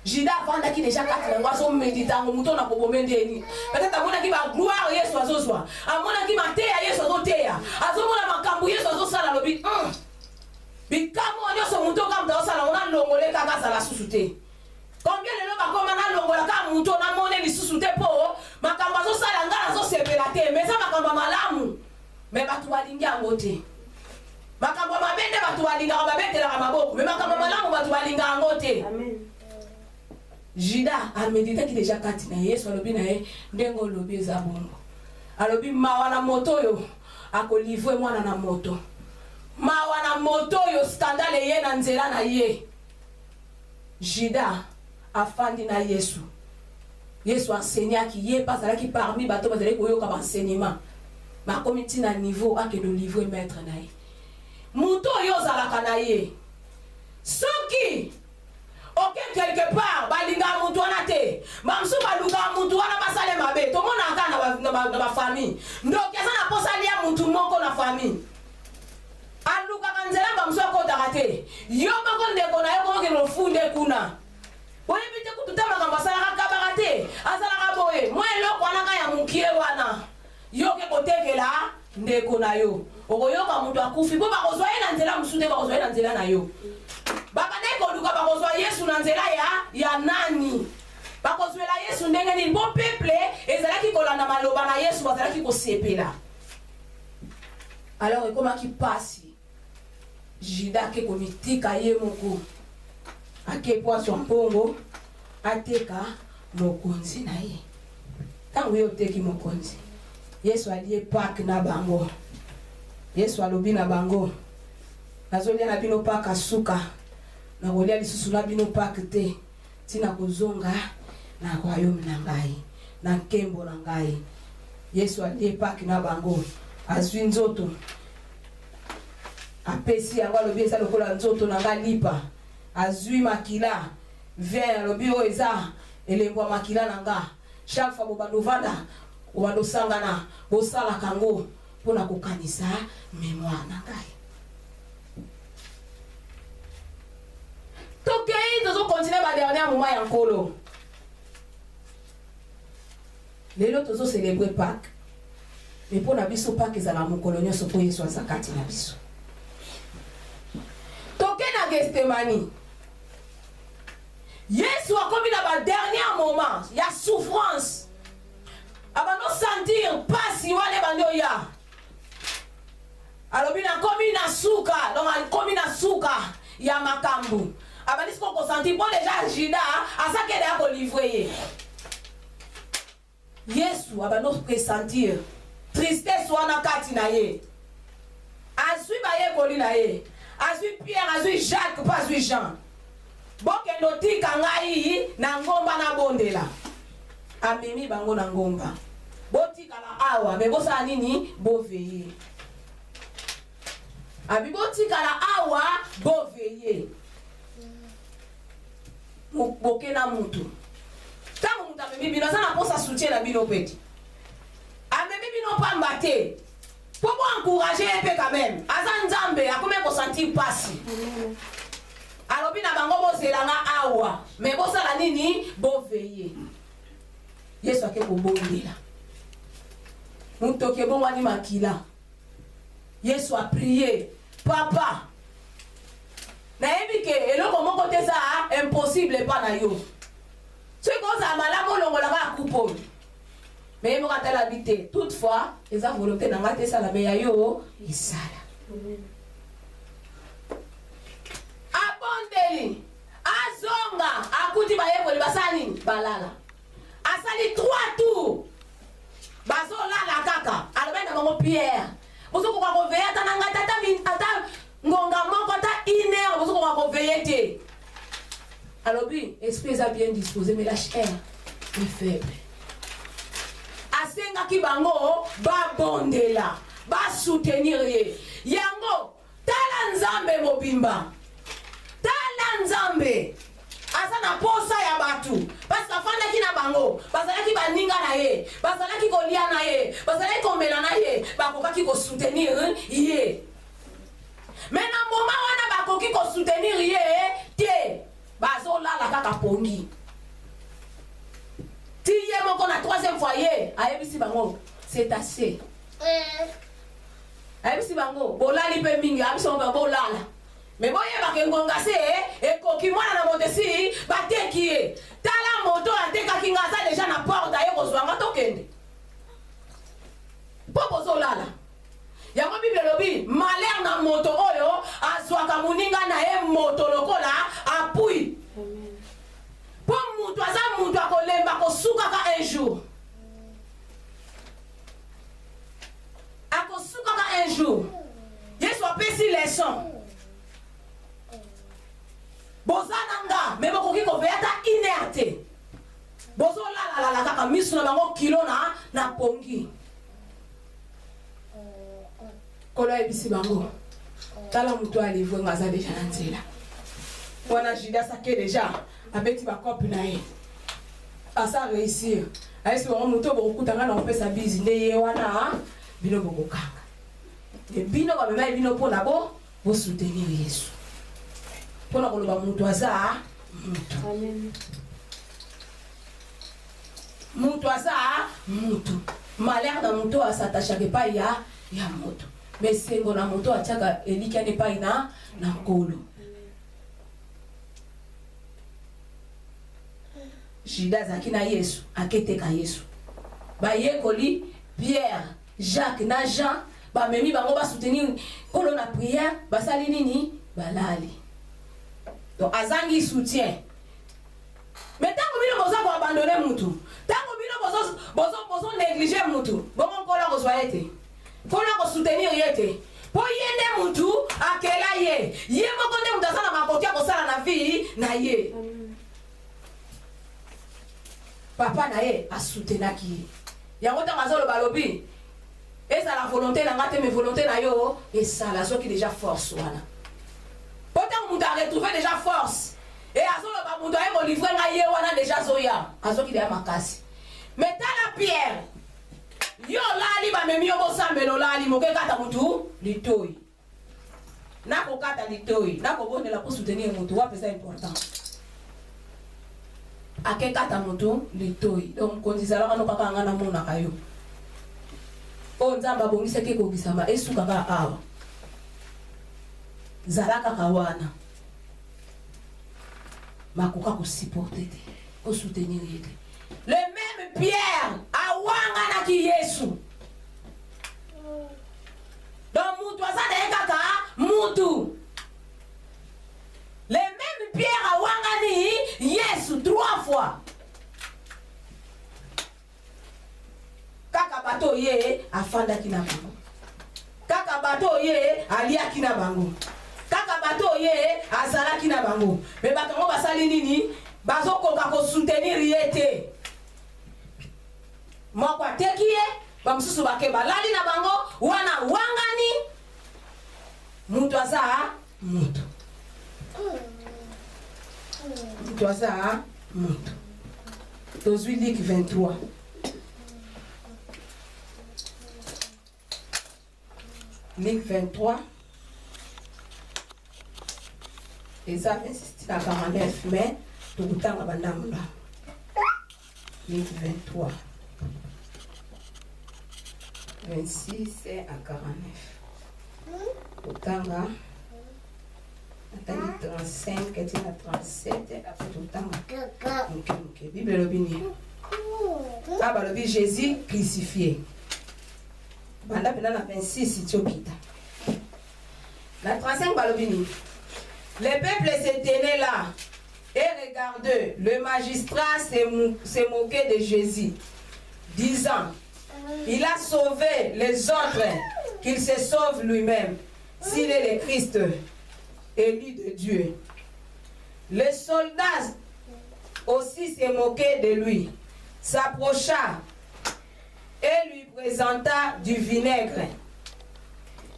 Juda avandaki deja kati na ngo azomeditango mutu na kobome ndeni peut-être amonaki bagloire Yesu azozwa amonaki mateya Yesu azoteya azomona makambo Yesu azosala lobi bikambo nyonso mutu okamta osala ona longole kaka azala susu te combien lelo bakoma na longola kaka mutu onamone lisusu te po makambo azosala nga azosepela te mais eza makambo malamu mais bato balingi yango te makambo mabende bato balingaka babetelaka maboko mais makambo malamu bato balinga yango te Juda ameditaki deja kati na Yesu alobi na ye ndenge olobi eza bongo alobi mawa na moto oyo akolivre mwana na moto mawa na moto oyo scandale ye na nzela na ye Juda afandi na Yesu Yesu enseignaki ye bazalaki parmi bato bazalaki koyoka baenseignement bakomi ntina niveau akende olivre maître na ye moto oyo ozalaka na ye soki ok quelque part balinga mutu wana te bamsu baluka mutu wana basale mabe tomona aka na bafamille ndoki aza na posa lia mutu moko na famille alukaka nzela bamsu akotaka te yo moko ndeko na yo komoke nofunde kuna oyebi te kutu te makambo asalaka kabaka te asalaka boye mwa eloko wana ka ya mokie wana yoke kotekela ndeko na yo okoyoka mutu akufi po bakozwa ye na nzela mosu te bakozwa ye na nzela na yo bakandaki koluka bakozwa Yesu na nzela ya nani bakozwela Yesu ndenge nini bo peuple ezalaki kolanda maloba na Yesu bazalaki kosepela alors ekomaki pasi Juda ake komitika ye moko ake poaso mpongo ateka mokonzi na ye ntango ye oteki mokonzi Yesu alie Pâques na bango Yesu alobi na bango nazolia na bino Pâques suka na kolia lisusu na bino Pâques te tina kozonga na royaume na ngai na nkembo na ngai Yesu alie Pâques na bango azwi nzoto apesi yango alobi eza lokola nzoto na ngai lipa azwi makila vin alobi oyo eza elembo ya makila na nga chaque fois bobandovanda obandosangana bosalaka yango mpona kokanisa mémoire na ngai tokei tozokontinue badernier moment ya nkolo lelo tozocelebre Pâques me mpona biso Pâques ezala mokolo nyonso mpo Yesu aza kati na biso toke na Gethsemane Yesu akomi na badernier moment ya souffrance abando sentir pasi wana ebandi oya alobi nakomi na suka donc akomi na suka ya makambo abandi siko kosentir mpo deja Juda azakende ya kolivre ye Yesu abando presentir tristesse wana kati na ye azwi bayekoli na ye azwi Pierre azwi Jacques mpo azwi Jean bokende otika ngai na ngomba na bondela amemi bango na ngomba botikala awa me bosala nini boveye abiboti kala awa boveye boke na mutu tango mutu amemi bino aza na mposa soutien na bino peti amemi bino pamba te po bo encourager ye mpe quand même aza nzambe akomi kosentir pasi alobi na bango bozelanga awa me bosala nini boveye yesu ake kobondela mutu oke bongwani makila yesu a prié papa nayebi ke eloko moko te eza impossible epa na yo soki kozala malamu olongolaka akupa oyo me ye moko atalabi te toutefois eza volonté na ngai te esala me ya yo esala abondeli azonga akuti bayeboli basala nini balala asali 3 tours bazolala kaka alobai na bango pierre bozokoka koveye ata na ngai ata ngonga moko ata 1 heure bozokoka koveye te alobi esprit eza bien disposé mais la chair est faible asengaki bango babondela basoutenir ye yango tala nzambe mobimba tala nzambe aza na posa ya batu parce afandaki na bango bazalaki baninga na ye bazalaki kolia na ye bazalaki komela na ye bakokaki kosoutenir ye me na moma wana bakoki kosoutenir ye te bazolala kaka pongi ti ye moko na 3e foyer ayebisi bango c'est assez ayebisi bango bolali mpe mingi ayebisi bango bolala me boyebaka ngonga se ekoki mwana na modesi bateki ye tala moto atekaki nga aza deja na porte aye kozwanga tokende mpo bozolala yango bible elobi malheur na moto oyo azwaka moninga na ye moto lokola apui mpo mutu aza mutu akolemba kosukaka un jour akosukaka un jour yesu apesi leson bozananga me bokoki koveya ata 1 heure te bozolalala kaka misu na bango kilo na pongi kolo ayebisi bango tala mutu alivwe nga aza deja na nzela wana judas ake deja abeti bakope na ye asa réussir ayesi bango mutu bokokutanga na kopesa bizi nde ye wana bino bokokanga e bino bamema bino mpona bosoutenir yesu mpona koloba mutu aza mutu aza mutu malheur na mutu asatachaka epai ya mutu me sengo na mutu atiaka elikiana epai na nkolo juda azalaki na yesu aketeka yesu bayekoli pierre jacques na jean bamemi bango basoutenir nkolo na prière basali nini balali donc azangi soutien mais tango bino boza koabandone mutu tango bino bozo néglige mutu bongo nkolo akozwa ye te nkolo akosoutenir ye te mpo ye nde mutu akela ye moko nde mutu aza na makoki ya kosala na vie na ye papa na ye asoutenaki ye yango ntango azoloba alobi ezala volonté na nga te me volonté na yo esala soki déjà force wana mpo ntango mutu aretrouve déjà force e azoloba mutu aye kolivre ngai ye wana déjà azoya azoki deya makasi me tala pierre yo olali bamemi yo bosambela olali mokekata mutu litoi nakokata litoi nakobondela mpo soutenir mutu wape eza important akekata mutu litoi donc mokonzi ezalaka no kaka nga namonaka yo oyo nzambe abongisaki ekokisama esukaka awa zala kaka wana makoka kosupporte te osoutenir ye te le même pierre awanganaki yesu donc mutu aza na ye kaka mutu le même pierre awangani yesu 3 fois kaka bato ye afandaki na bango kaka bato ye aliaki na bango kaka bato ye azalaki na bango me bato yango basali nini bazokoka kosoutenir ye te moko ateki ye bamosusu bake balali na bango wana wangani Mutu aza mutu. Mutu aza mutu. Tozwi Luc 23. Luc 23. Et ça, c'est à 49, mais tout le temps, madame là. Luc 23. 26 et à 49. Tout le temps là. Nathalie 35, Katina 37, après tout le temps. Ok. Bible le bini. Ah, bah, le bini Jésus crucifié. Banda pena na 26, Tchopita. La 35, bah, le bini. Le peuple se tenait là et regardait. Le magistrat s'est moqué de Jésus, disant, il a sauvé les autres, qu'il se sauve lui-même, s'il est le Christ, élu de Dieu. Les soldats aussi se moquaient de lui, s'approcha et lui présenta du vinaigre.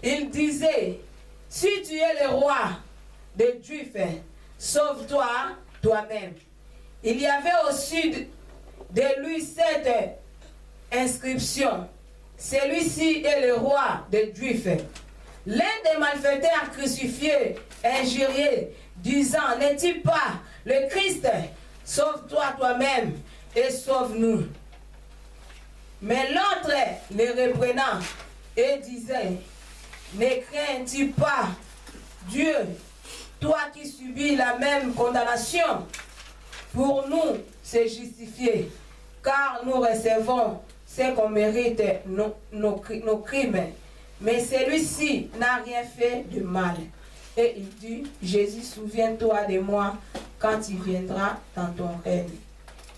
Il disait, si tu es le roi des Juifs, sauve-toi toi-même. Il y avait au-dessus de lui cette inscription. Celui-ci est le roi des Juifs. L'un des malfaiteurs crucifiés, injurié, disant, n'est-il pas le Christ? Sauve-toi toi-même et sauve-nous. Mais l'autre le reprenant et disait, ne crains-tu pas Dieu, toi qui subis la même condamnation? Pour nous, c'est justifié, car nous recevons ce qu'on mérite nos crimes. Mais celui-ci n'a rien fait de mal. Et il dit, Jésus, souviens-toi de moi quand tu viendras dans ton règne.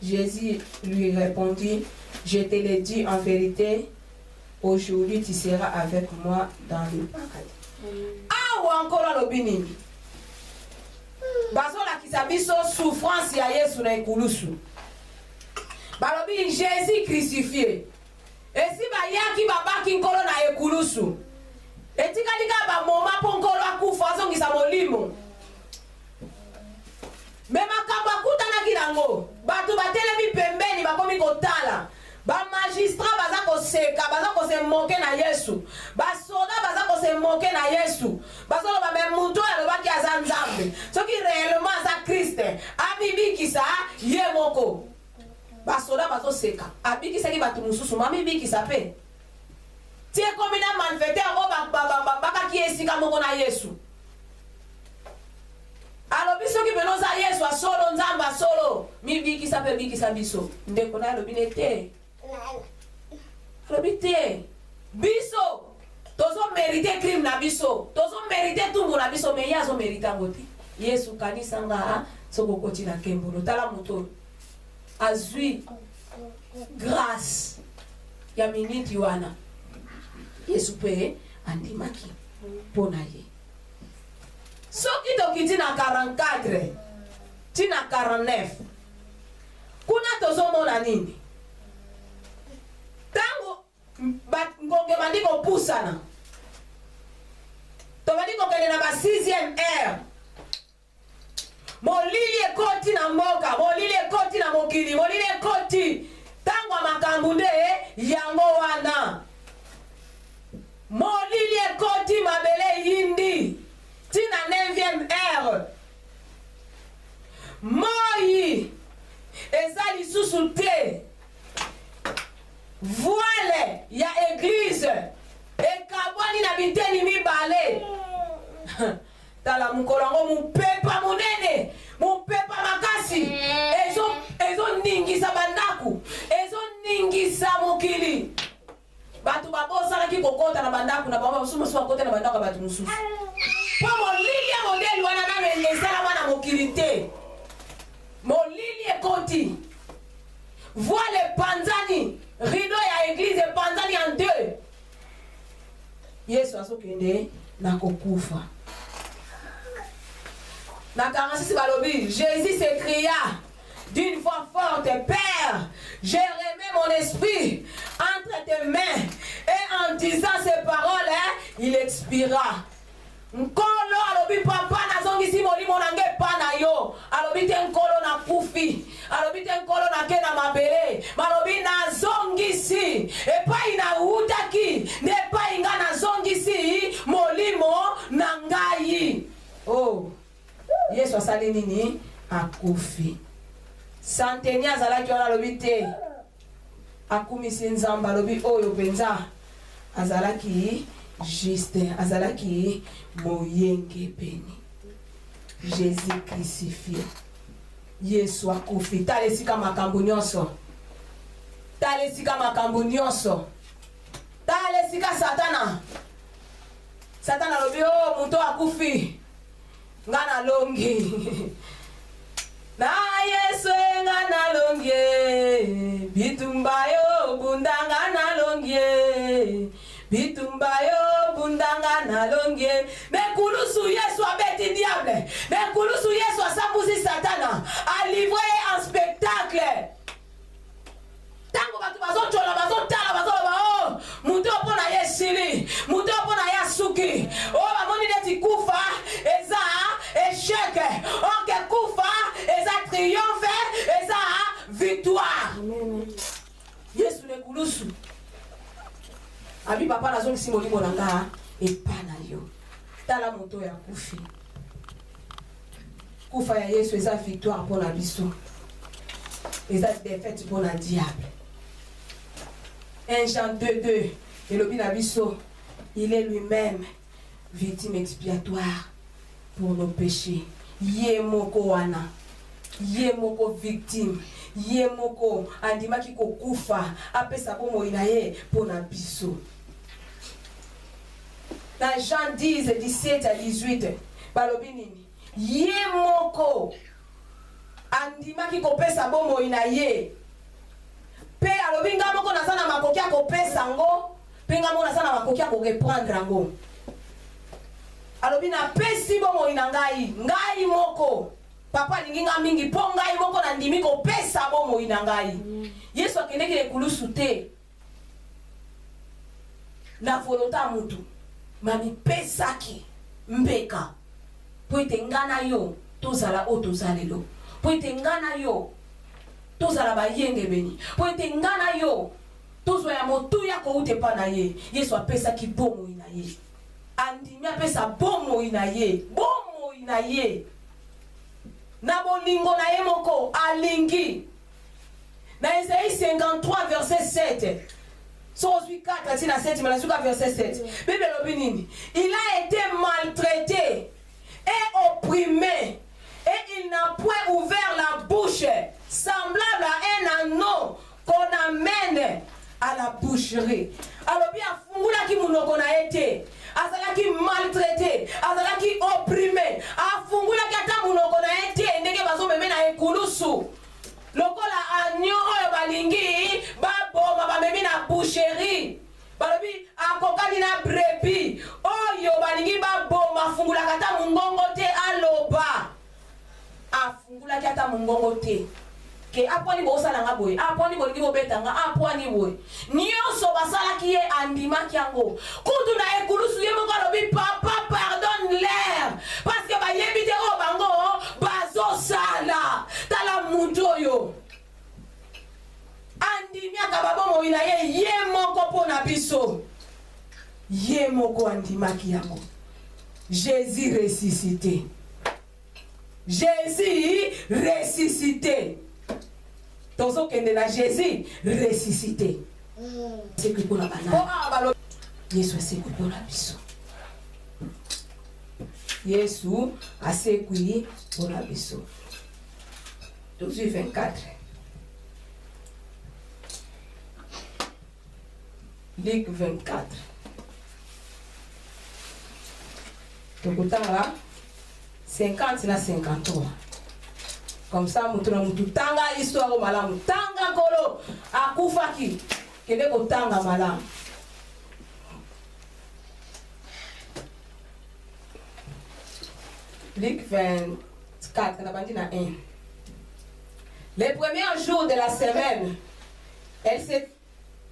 Jésus lui répondit, je te le dis en vérité, aujourd'hui tu seras avec moi dans le paradis. Ah, ou encore l'obinini. Bazola qui s'habille souffrance ya Yesu na ikulusu. Balobi Jésus crucifié. Et si ba yaki babaki nkolo na ikulusu. Etika ba moma ponkolo akufa zongisa molimo. Mema kamba kutana kirango. Batu batelemi pembeni bakomi kotala. Ba magistrat baza koseka, baza kose moke na Yesu. Ba soda baza kose moke na Yesu. Basolo ba memuto alobaki aza nzambe. Soki réellement aza Christ, abibikisa ye moko. Ba soda bazo seka. Abikisa ki batu mususu mami bikisa pe. Tie komina malfaiteur o baka ki esika moko na Yesu. Alobi soki benoza Yesu asolo nzamba solo. Mi bikisa pe bikisa biso. Ndeko na alobi nete. Probité biso tozo mérité crime na biso tozo mérité tumbu na biso mais yazo mérité ngoti Yesu kanisa nga soko koti na kembolo tala moto azui grâce ya miniti wana Yesu pe andimaki pona ye soki tokiti na 44 tina 49 kuna tozo mona nini tango ngonge bandi kopusana to bandi kokende na ba 6e heure molili ekoti na mboka molili ekoti na mokili molili ekoti tango makambo nde yango wana molili ekoti mabele yindi tina 9e heure moi eza lisusu te voile ya église ekabwani na biteni mibale tala mukolongo mupepa munene mupepa makasi ezo ningisa bandaku ezo ningisa mokili batu babosalaki kokota na bandaku na bango basusu mosusu bakota na bandaku batu mosusu po molili ya modeli wana nano esalama na mokili te molili ekoti voile panzani rideau ya église panzani en deux. Yesu asokende na kokufa. Na 46 balobi, Jésus s'écria d'une voix forte, Père, j'ai remis mon esprit entre tes mains. Et en disant ces paroles, il expira. nkolo alobi papa nazongisi molimo nange epa na yo alobi te nkolo na kufi alobi te nkolo nake na mabele malobi nazongisi epai na utaki nde epai nga nazongisi molimo na ngai. Oh, Yesu asali nini? Akufi. Santeni azalaki wana alobi te akumisi nzamba alobi oyo penza azalaki juste azalaki moyenge peni. Jésus crucifié. Yesu akufi. Talesika makambo nyonso. Talesika makambo nyonso. Talesika satana. Satana alobi oh muto akufi. Ngana longi. Na Yesu ngana longi. Bitumbayo bundanga na longi. Bitumbayo bundanga na longi. Mekulusu Yesu abeti diable. Mekulusu Yesu asambuzi satana. A livré un spectacle. Tango batu bazochola bazotala bazoloba oh muto pona yesili muto pona yasuki oh bamoni deti kufa eza échec onke kufa eza triomphe eza victoire. Yesu ne kulusu abi papa nazongisi molimo nanga epa na yo tala moto ya kufi kufa ya Yesu eza victoire mpona biso eza défaite mpona diable. 1 Jean 2:2 elobi na biso il est lui-même victime expiatoire pour nos péchés. Ye moko wana ye moko victime ye moko andimaki kokufa apesa bomoi na ye mpona biso. Dans Jean 10:17-18 balobi nini? Ye moko andimaki kopesa bomoi na ye pe alobi nga moko naza na makoki ya kopesa ngo pe nga moko naza na makoki ya koreprendre ngo. Alobi na pesi bomoi na ngai moko papa alingi nga mingi mpo ngai moko nandimi kopesa bomoi na ngai. Yesu akendeki lekulusu te na volonté ya mutu mamipesaki mbeka po ete nga na yo tozala o toza lelo po ete nga na yo tozala bayenge beni po ete nga na yo tozwa ya motuya kouta epa na ye. Yesu apesaki bomoi na ye andimi apesa bomoi na ye na bolingo na ye moko alingi. Na Isaïe 53:7 Sozui 4 tina 7 malasuka verset 7 Bible lobi nini? Il a été maltraité et opprimé et il n'a point ouvert la bouche, semblable à un agneau qu'on amène à la boucherie. Alobi afungulaki munoko na ete azalaki maltraité azalaki opprimé afungulaki ata munoko na ete ndenge bazomeme na ekulusu lokola agneau oyo balingi baboma bamemi na boucherie balobi akokani na brebis oyo balingi baboma afungulaka ata mungongo te aloba afungulaki ata mungongo te ke aponi bosalanga boye aponi bolingi bobetanga aponi boye nyonso basalaki ye andimaki yango kutu na ekulusu ye moko alobi papa pardonne-leur parce que bayebi te oyo bango bazosala tala muntu oyo andimiaka babomoi na ye moko mpona biso ye moko andimaki yango. Jésus ressuscité. Jésus ressuscité. Tozo kende na Jésus ressuscité. C'est que pour la banane. Yesu asekui mpona biso. Yesu asekui mpona biso. Josué 24. Luc 24. Tokutanga 50 na 53. Comme ça, mutu tanga histoire au malamu. Tanga kolo akufaki. Kende ko tanga malamu. Luc 24, on a dit na 1. Les premiers jours de la semaine, elles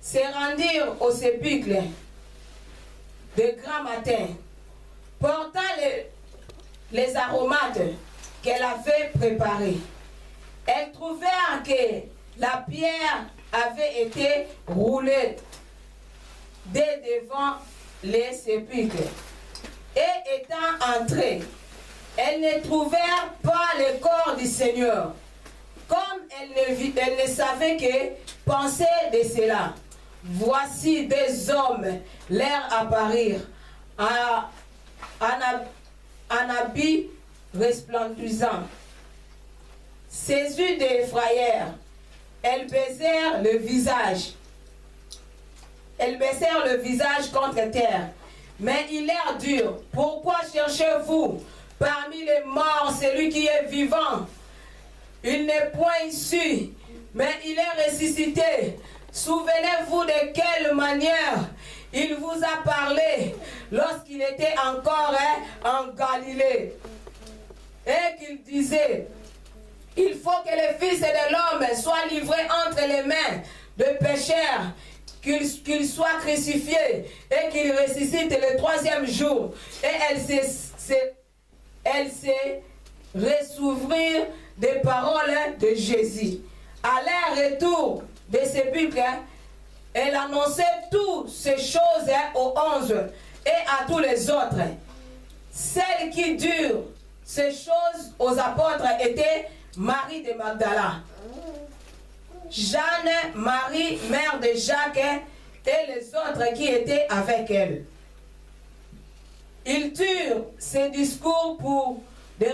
se rendirent au sépulcre de grand matin portant les aromates qu'elle avait préparés. Elles trouvèrent que la pierre avait été roulée dès devant les sépulcres. Et étant entrées, elles ne trouvèrent pas le corps du Seigneur. Comme elles ne savaient que penser de cela, voici des hommes leur apparurent en habit resplendissant. Saisis d'effrayèrent, elles baissèrent le visage. Elles baissèrent le visage contre terre. Mais il leur dit, pourquoi cherchez-vous parmi les morts celui qui est vivant? Il n'est point ici, mais il est ressuscité. Souvenez-vous de quelle manière il vous a parlé lorsqu'il était encore en Galilée. Et qu'il disait, il faut que le Fils de l'homme soit livré entre les mains de pécheurs, qu'il soit crucifié et qu'il ressuscite le troisième jour. Et elle s'est ressouvrir des paroles de Jésus. À leur retour des sépulcres, elle annonçait toutes ces choses aux 11 et à tous les autres. Celle qui dure ces choses aux apôtres était Marie de Magdala, Jeanne, Marie, mère de Jacques, et les autres qui étaient avec elle. Ils turent ces discours pour des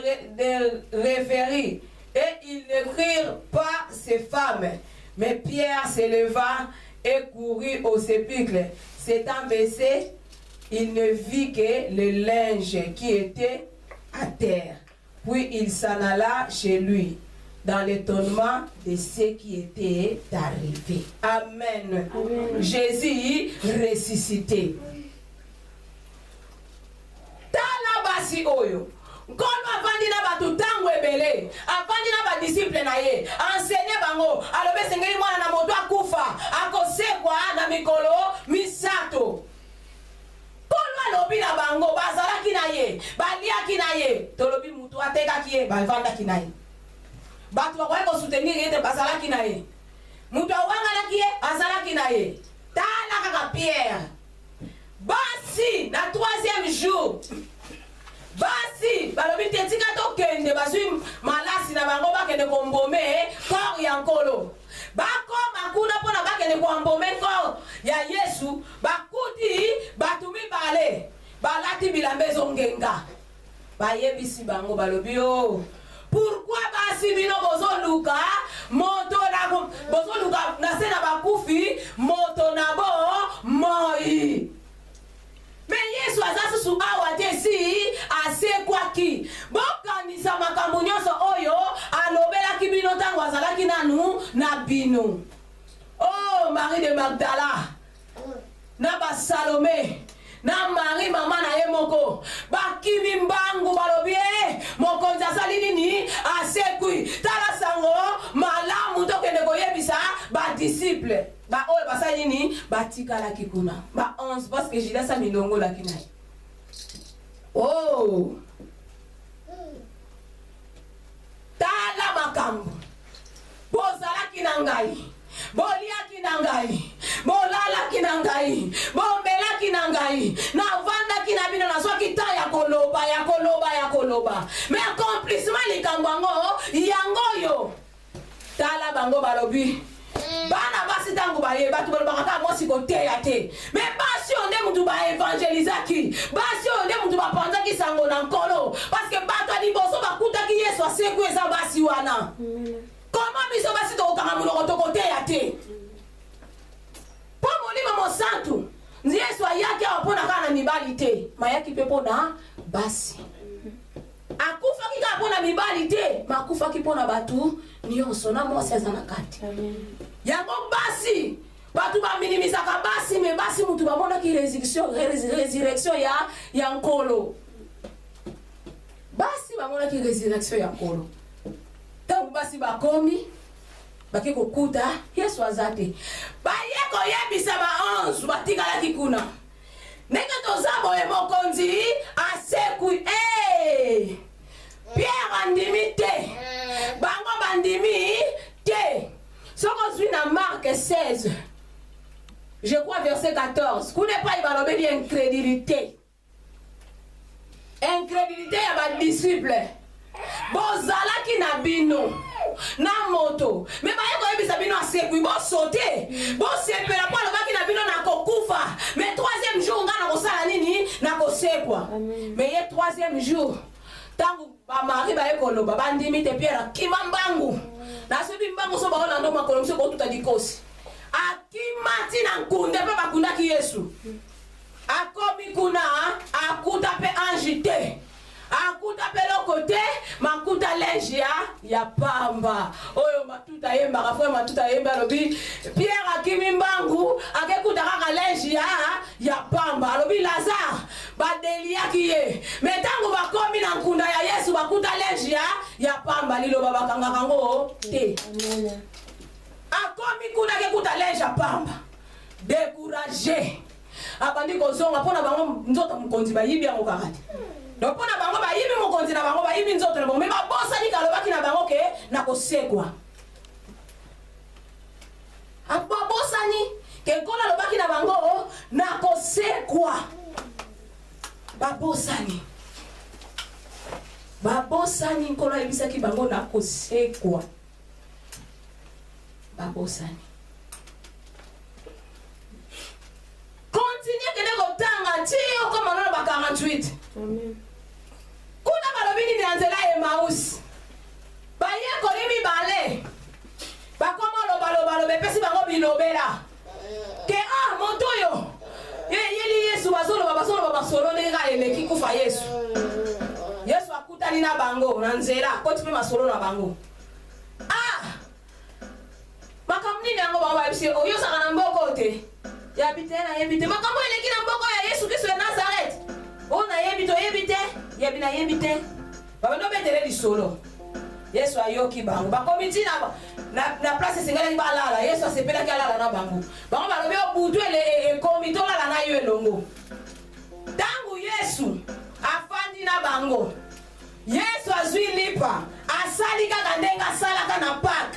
rêveries, et ils ne crurent pas ces femmes. Mais Pierre se leva et courut au sépulcre. S'étant baissé, il ne vit que le linge qui était à terre. Puis il s'en alla chez lui, dans l'étonnement de ce qui était arrivé. Amen. Amen. Jésus ressuscité. Tala basi oyo. Nkolo avandi na batu tango ebele. Avandi na ba disciple na ye. Enseigner bango. Alobe sengeli mwana na moto akufa. Akosekwa na mikolo misato. Kolo alobi na bango. Bazalaki na ye. Baliaki na ye. Tolobi mutu atekaki ye. Balvandaki na ye. Batu bakwaye ko soutenir yete bazalaki na ye. Mutu awangalaki ye. Azalaki na ye. Tala kaka Pierre. Basi na troisième jour. Basi balobi tetika to kende basui malasi na bango bakende kombome corps ya nkolo. Bakoma kuna pona bakende kombome corps ya Yesu, bakuti batumi bale. Balati bilambezo ngenga. Bayebisi bango balobi yo. Pourquoi basi bino bozoluka moto na bozoluka na sena bakufi moto na bo moi. Mais Yesu azasusu awa tesi asekwaki. Bokanisa makambo nyonso oyo alobelaki bino tango azalaki nanu na bino. Oh Marie de Magdala, na ba Salome, na Marie mama na ye moko, bakimi mbangu balobi mokonzi asali nini asekwi. Tala sango malamu tokende koyebisa ba disciple. Ba oyo basali nini batikala kikuna. Ba 11 parce que Judas a milongo la kinai. Oh. Tala makambo. Bozala kinangai. Bolia kinangai. Bolala kinangai. Bombela kinangai. Na vanda kinabino na so kita ya koloba ya koloba ya koloba. Mais accomplissement likambango yango yo. Tala bango balobi. Bana basi tangu baye batu balobaka mosi kote yate. Mais basi onde mutu ba evangelizaki. Basi onde mutu ba panzaki sango na nkolo. Parce que batu ali boso bakuta ki Yesu aseku eza basi wana. Comment biso basi to kanga muno to kote yate. Po molima mo santu. Yesu ayaki apona kana mibali te. Mayaki pepo na basi. Akufa ki kapona mibali te. Makufa ki pona batu nyonso na mosi azana kati. Yango basi batu ba minimisaka basi me basi mutu ba mona ki résurrection ya nkolo. Basi ba mona ki résurrection ya nkolo. Tangu basi ba komi baki kokuta Yesu azate. Ba yeko yebisa ba 11 batikala kikuna. Nenge tozabo e mokonzi ase 16. Je crois verset 14. Vous n'avez pas évalué l'incrédulité. Incrédulité à ma disciple. Bozala ki na bino. Na moto. Mais ba yeko yebisa bino asekwi. Bo sauter. Bo sepela kwa loba ki na bino na kokufa. Mais troisième jour nga na kosala nini na kosekwa. Mais ye troisième jour. Tangu ba mari ba yeko loba bandimi te pierre kimambangu. Na sebi mbangu so ba na ndo makolo mse ko tuta dikosi. Akimati na nkunde pe bakunda ki Yesu. Akomi kuna akuta pe anjite. Akuta pe lokote makuta lenjia ya pamba. Oyo matuta yemba kafwe matuta yemba lobi Pierre akimi mbangu akekuta kaka lenjia ya pamba. Lobi Lazare badelia kiye. Metangu bakomi na nkunda ya Yesu bakuta lenjia ya pamba lilo baba kanga kango te. Akomi kuna kekuta lenjia pamba. Découragé. Abandi kozonga pona bango nzoto mukonzi ba yibi yango kakati. Donc pona bango ba yibi mukonzi na bango ba yibi nzoto na bango. Mais ba bosa ni kalobaki na bango ke na kosekwa. Apa bosa ni ke kola lobaki na bango na kosekwa. Ba bosa ni. Ba bosa ni kola yebisa ki bango na kosekwa. Ba bosa ni. Continuez que les gotanga tio comme on a 48. Amen. Kuna balobini ni anzela Emmaus. Ba ye ko limi bale. Ba komo lo balo be pesi bango bilobela. Ke montoyo. Yeli Yesu bazolo ne ga eleki kufa Yesu. Yesu akutani na bango na nzela ko tipe masolo na bango. Makamni nango ba ba bisi oyo saka na mboko te. Yabite na yebite makambo eleki na mboko ya Yesu Kristo ya Nazareth. Ona yebito yebite, yebina yebite. Baba no betele di solo. Yesu ayoki bango. Bakomiti na place singale balala. Yesu asepela ki alala na bango. Bango balobe obutu ele komito la na yo elongo. Tangu Yesu afandi na bango. Yesu azwi lipa. Asali kaka ndenga sala kana pak.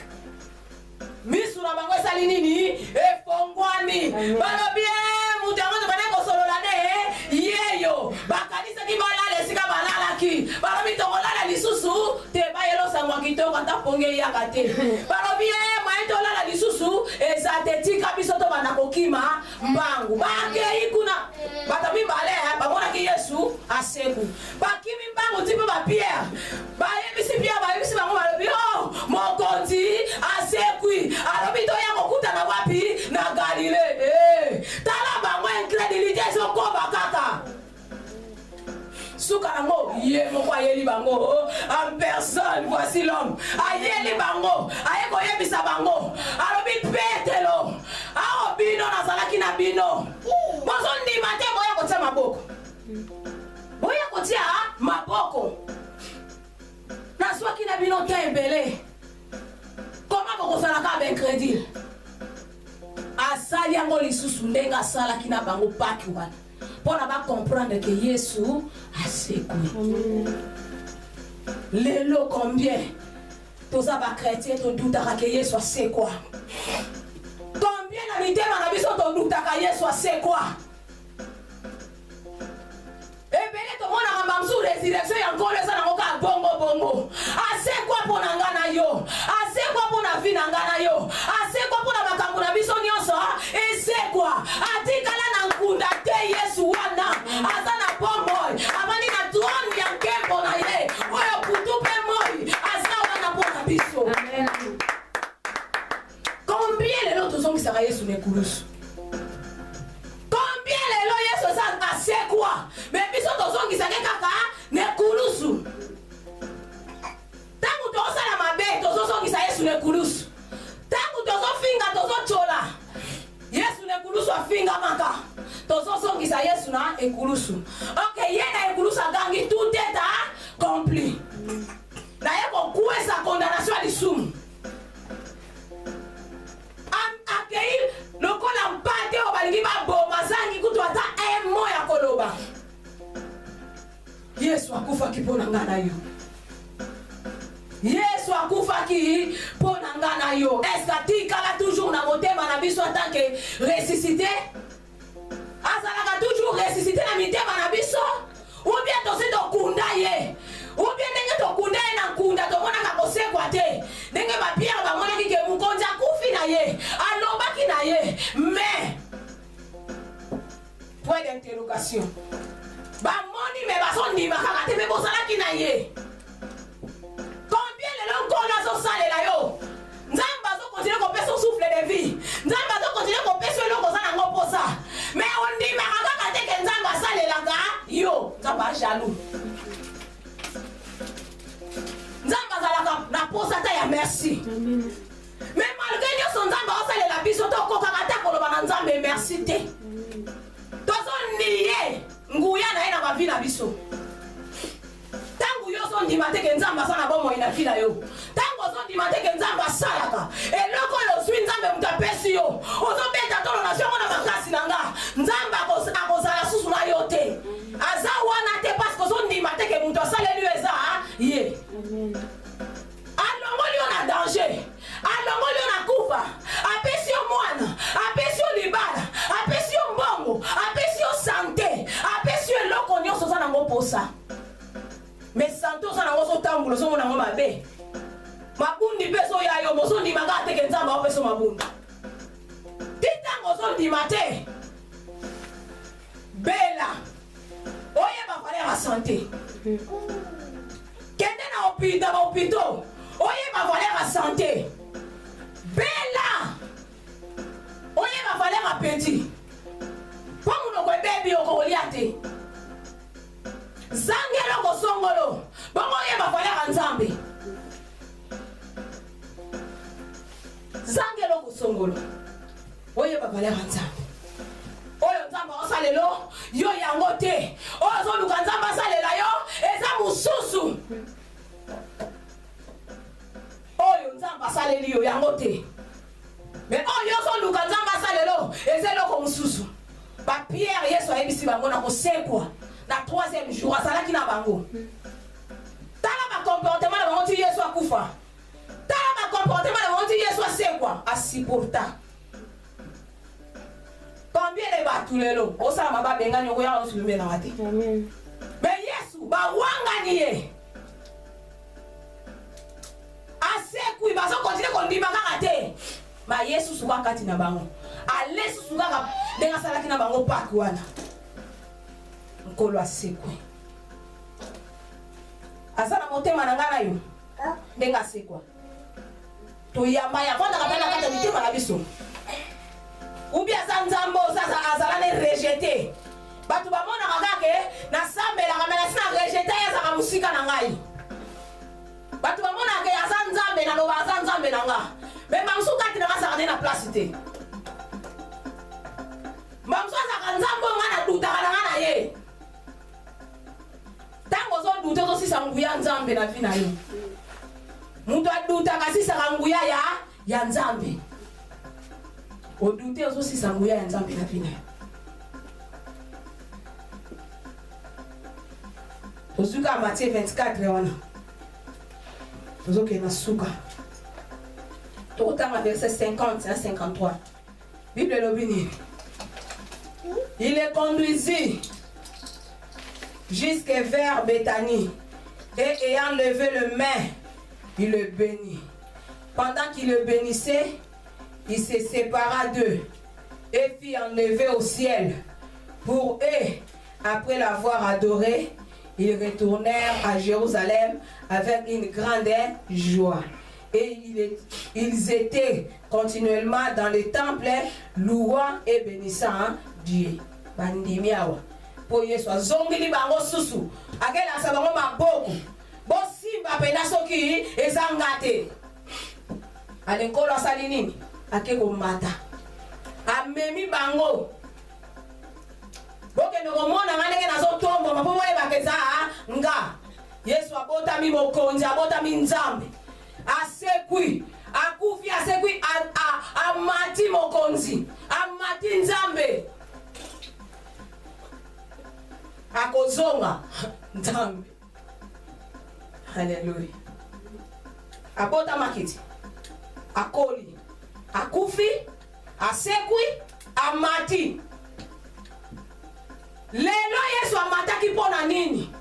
Misu na bango sali nini efongwani balobie mutango baneko solola ne yeyo bakanisa ki balala sika balala ki balobi to kolala lisusu te bayelo sangwa kitoko taponge yakate balobie maito lala lisusu ezatetika bisoto banakokima mbangu bake ikuna batabi bale babona ki Yesu aseku bakimi mbangu tipo ba Pierre bayebisi Pierre bayebisi bango balobi mokonzi asekwi alobito ya kokuta na wapi na Galilée tala bango incrédulité sokoba kaka suka nango ye moko ayeli bango en personne voici l'homme ayeli bango ayeko yebisa bango alobi petelo ao bino nazalaki na bino bozondima te boya kotia maboko boya kotia maboko naswaki na bino te ebele. Comment vous allez avec crédit? Asali yango lisusu ndenga sala kina bango paki wana. Pona ba comprendre que Yesu asekwi. Lelo combien? Toza ba chrétien to doutaka que Yesu asekwa. Combien na mitema na biso to doutaka Yesu asekwa. Ebele to mona ngamba msu résurrection ya ngolo esa na ngoka bongo. Asekwa pona ngana yo. Asekwa pona vina ngana yo. Asekwa pona makambo na biso nyonso. Esekwa. Atikala na nkunda te Yesu wana. Asa na bomboy. Amani na tuoni ya nkembo na ye. Oyo putupe moi. Asa wana pona biso. Amen. Combien lelo tozongisa Yesu nekulusu? Combien lelo Yesu sa asekwa? Mais biso tozongisa kaka nekulusu. Tangu tozosala mabe tozosongisa Yesu nekulusu. Tangu tozofinga tozochola Yesu nekulusu afinga maka. Tozosongisa Yesu na ekulusu. Okay, ye na ekulusu agangi tout est accompli. Na yeko kuwesa condamnation à l'isumu. Akei lokola mpate obalingi baboma zangi kutu ata emo ya koloba. Yesu akufa kipona ngana yo. Yesu Yesu akufaki pour nangana yo. Est-ce que tikala toujours na motema na biso en tant que ressuscité? Azalaka toujours ressuscité na mitema na biso? Ou bien tosi tokunda ye? Ou bien ndenge tokunda ye na kunda tomonaka kosekwa te? Ndenge ba Pierre bamonaki ke mukonzi akufi na ye, alobaki na ye, mais point d'interrogation. Bamoni me basondima kaka te me bozalaki na ye. Combien de longs qu'on a sur ça les yo? Nzamba zo continue qu'on pèse son souffle de vie. Nzamba zo continue qu'on pèse le long qu'on a ngo pour ça. Mais on dit mais kaka te que nzamba ça les laga yo. Nzamba jaloux. Nzamba zalaka na posa ta ya merci. Mais malgré nous son nzamba ça les la biso to ko kaka ta ko ba nzamba merci te. Tozo nié nguya na ina ba vie na biso. Tangu yo son dimate ke nzamba sana bomo ina fila yo. Tangu son dimate ke nzamba salaka. E loko yo swi nzambe mutapesi yo. Ozo beta tolo na sio na makasi nanga. Nzamba akozala susu na yo te. Aza wana te parce que son dimate ke muto sale lui eza ye. Alongo yo na danger. Alongo yo na kufa. Apesi yo mwana, apesi yo libala, apesi yo mbongo, apesi yo santé, apesi yo loko nyonso sana ngo posa. Mais santo sana ngoso tambulo so mona ngoma be. Mabundi peso ya yo moso ndi magate ke nzamba opeso mabundi. Tita ngoso ndi mate. Bela. Oye ba fale la santé. Kende na opita ba opito. Oye ba fale la santé. Bela. Oye ba fale la petit. Pomu no ko baby okoliate. Zangelo ko songolo bongo ye bavalera nzambe zangelo ko songolo oye bavalera nzambe oyo nzamba osalelo yo yango te ozo luka nzamba salela yo eza mususu oyo nzamba saleli yo yango te mais oyo zo luka nzamba salelo eza loko mususu ba Pierre Yesu ayebisi bango na kosekwa na troisième jour asalaki na bango tala ba comportement na bango ti Yesu akufa tala ba comportement na bango ti Yesu asekwa asiporta combien de batu lelo osala maba bengani okoya osulume na wate amen mais Yesu ba wangani ye asekwi baso continue kondima kaka te ma Yesu suka kati na bango ale suka ka denga salaki na bango pak wana nkolo asekwe asana motema na ngana yo ndenga asekwa to yamba ya kwanda kapela kata mitema na biso ubi asa nzambo sasa azala ne rejeté batu bamona kakake na sambela kamela sina rejeté ya saka musika na ngai batu bamona ke asa nzambe na loba asa nzambe na nga me mamsuka tina kasaka na place te mamsuka saka nzambo ngana duta kana ngana ye tango zo dute zo sisa nguya nzambe na vina yo mutu aduta kasisa nguya ya nzambe odute zo sisa nguya ya nzambe na vina yo ozuka Matthieu 24 wana ozoke na suka tokotanga verset 50 à 53 Bible lobini il est conduisit jusque vers Béthanie et ayant levé le main, il le bénit. Pendant qu'il le bénissait, il se sépara d'eux et fit enlever au ciel. Pour eux, après l'avoir adoré, ils retournèrent à Jérusalem avec une grande joie. Et ils étaient continuellement dans le temple, louant et bénissant Dieu. Bandimiawa. Po Yesu azongili bango susu akela sabango maboko bo simba pena soki ezangate alenkolo asali nini akeko mata amemi bango boke no mona ngane na zo tombo mapo mole bakeza nga Yesu abotami mokonzi abotami nzambe asekwi akufi asekwi amati mokonzi amati nzambe akozonga nzambe. Hallelujah. abota makiti akoli akufi asekwi amati lelo Yesu amataki pona nini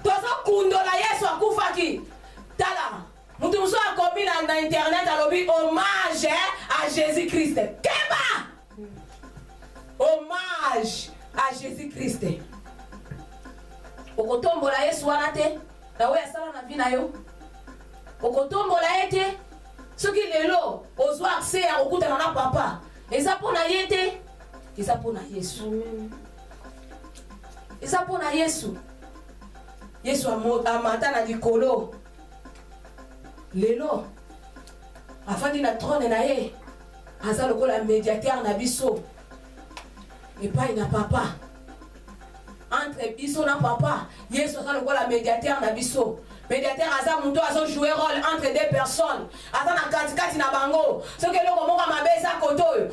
tozo kundola Yesu akufaki tala mutu muso akomi na internet alobi hommage à Jésus-Christ keba hommage à Jésus-Christ okotombola Yesu wana te na we asala na vie na yo okotombola ye te soki lelo ozwa accès ya kokutana na papa eza mpona ye te eza mpona Yesu eza mpona Yesu Yesu amata na likolo lelo afandi na trône na ye aza lokola médiateur na biso epai na papa entre biso na papa Yesu aza lokola médiateur na biso médiateur aza muto azo jouer rôle entre deux personnes aza na katikati na bango soki eloko moko mabe eza koto oyo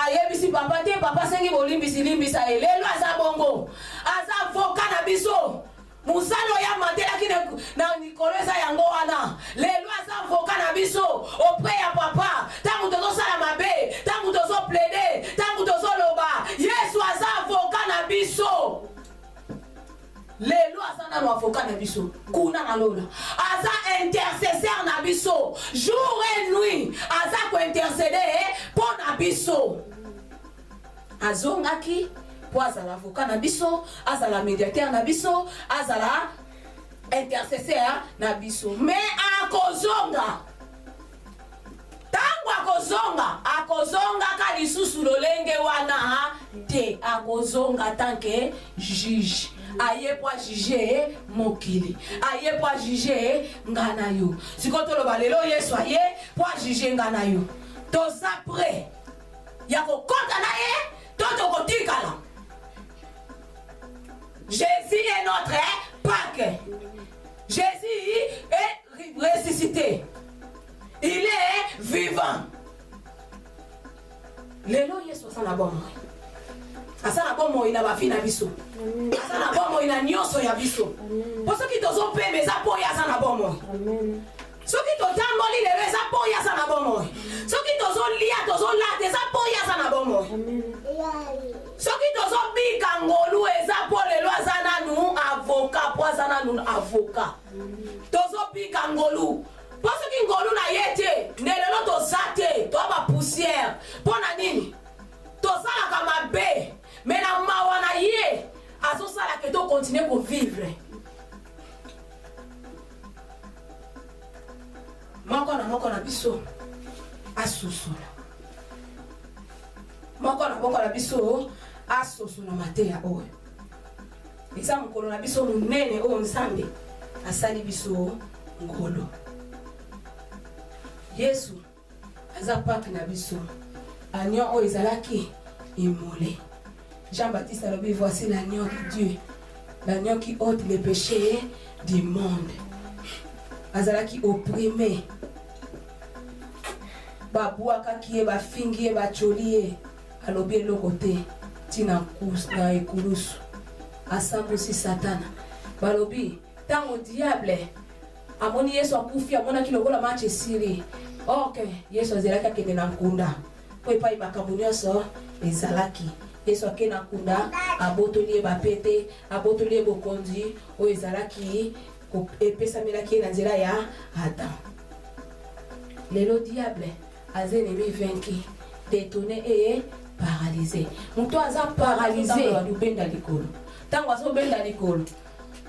ayebisi papa te papa sengi bolimbisi limbisa ye lelo aza bongo aza avocat na biso musalo ya matelaki na likolo eza yango wana lelo aza avocat na biso auprès ya papa ntango tozosala mabe ntango tozoplaide ntango tozoloba Yesu aza avocat na biso lelo aza nano avocat na biso kuna na lola aza intercesseur na biso jour et nuit aza kointercéder mpo na biso azongaki po azala avocat na biso azala médiateur na biso azala intercesseur na biso mais akozonga tango akozongaka lisusu lolenge wana te akozonga tanke juge aye po juge mokili aye po juge ngana yo siko toloba lelo Yesu aye po juge ngana yo toza prêt ya kokota na ye toto kotikala Jésus est notre Pâques. Jésus est ressuscité. Il est vivant. Lelo Yesu asana bomo. Asana bomo ina bafi na biso. Asana bomo ina nyonso ya biso. Po soki tozo pe meza po ya asana bomo. Soki totamboli lelo eza po ya asana bomo. Soki tozo lia tozo late eza po ya asana bomo. Soki tozo bika ngolu eza po lelo azana nu avocat po azana nu avocat. Tozo bika ngolu. Po soki ngolu na yete nelelo tozate to ba poussière. Po na nini? Tozala kama be. Mais na mawana ye azo sala que to continuer pour vivre. Moko na biso asusula. Moko na biso asosula mateya oyo. Eza mokolo na biso munene oyo Nzambe asali biso ngolo. Yesu aza Pâques na biso. Agneau oyo ezalaki immolé. Jean-Baptiste alobi voici l'agneau de Dieu. L'agneau qui ôte les péchés du monde. Azalaki opprimé. Babouaka qui est bafingi et bacholié. Alobi eloko te tina na ekulusu asambusi satana balobi tango diable amoni Yesu akufi amonaki lokola match esili ok Yesu azelaki akende na nkunda po epai makambo nyonso ezalaki Yesu akende na nkunda abotoli ye bapete abotoli ye bokonzi oyo ezalaki epesamelaki ye na nzela ya Adam. Lelo diable azenemi vaincu détourné et paralysé. Muto aza paralysé wa lubenda likolo. Tango azo benda likolo.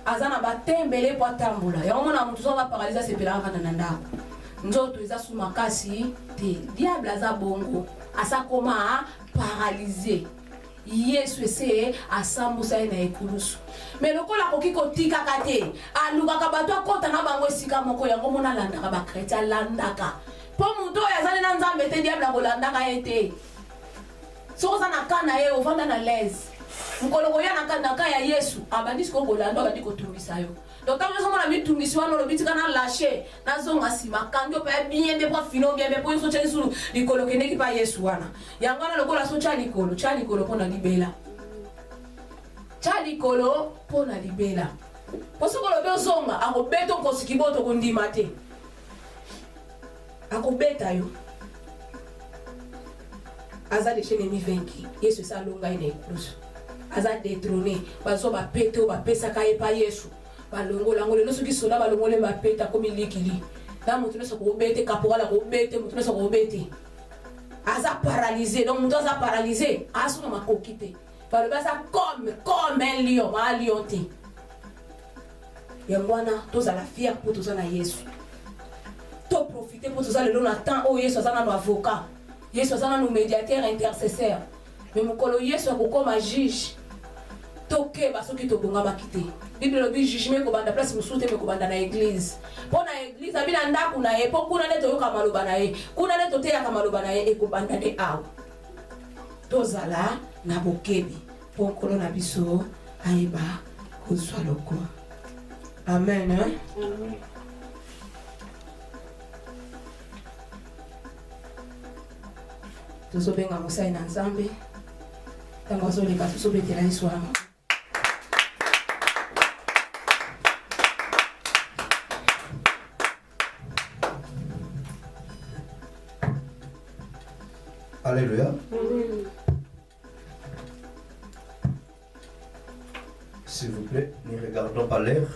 Azana batembele po tambola. Ya mona mutu aza paralysé sepela kana ndako. Nzoto eza sumakasi te. Diable aza bongo. Asa koma paralysé. Yesu ese asambusa na ekulusu. Mais lokola koki kotika kate. Alukaka bato akota na bango esika moko yango mona landaka ba chrétien landaka. Po muto yazali na Nzambe te diable akolandaka ete. Soza na kana ye ovanda na l'aise. Mkoloko ya na kana ya Yesu abandi siko kolanda abandi kotungisa yo. Donc quand nous sommes la mitungisi wana lobiti kana lâcher na zonga sima kango pa bien de pa fino bien po so tshali sulu likolo keneki pa Yesu wana. Yangana lokola so tshali likolo pona libela. Tshali likolo pona libela. Poso kolobe zonga akobeto kosikiboto kundima te. akobeta yo aza déjà ennemi vaincu yesu esa alonga ye na eklusu aza détrôné bazo bapete oyo bapesaka ye pa yesu balongolango lelo soki soda balongole bapete akomi likili na moto nyonso kobete kaporala kobete moto nyonso kobete aza paralysé donc moto aza paralysé asuna makoki te balobi aza comme un lion maa lion te yango wana tozala fier mpo toza na yesu toprofite mpo toza lelo na temps oyo yesu aza nano avocat yesu aza nano médiateur intercesseur me mokolo yesu akokoma juge tokeba soki tobongamaki te bible elobi jugement ekobanda place mosusu te ekobanda na église mpo na église abi na ndako na ye mpo kuna nde toyoka maloba na ye kuna nde toteyaka maloba na ye ekobanda nde awa tozala na bokebi mpo nkolo na biso ayeba kozwa lokola amen hein? Amen. Tozobenga mosali na nzambe ntango azoleka tozobetela yesu wana Alléluia. Amen. S'il vous plaît, ne regardons pas l'heure.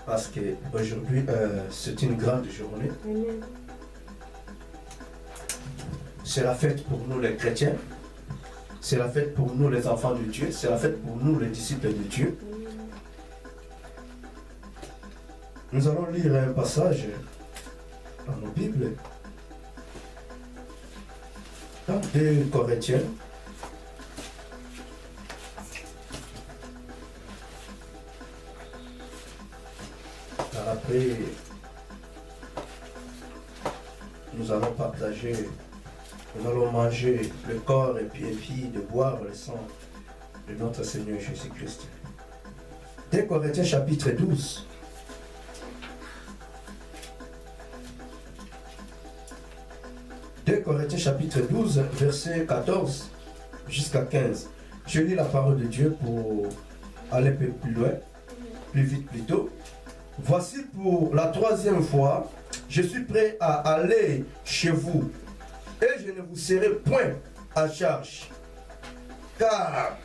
Parce qu'aujourd'hui, c'est une grande journée. Amen. C'est la fête pour nous les chrétiens. C'est la fête pour nous les enfants de Dieu. C'est la fête pour nous les disciples de Dieu. Amen. Nous allons lire un passage dans nos Bibles. Dans 2 Corinthiens. Après, nous allons partager, nous allons manger le corps et puis de boire le sang de notre Seigneur Jésus-Christ. 2 Corinthiens chapitre 12. Corinthiens chapitre 12, verset 14 jusqu'à 15. Je lis la parole de Dieu pour aller un peu plus loin, plus vite plutôt. Voici pour la 3e fois, je suis prêt à aller chez vous et je ne vous serai point à charge. Car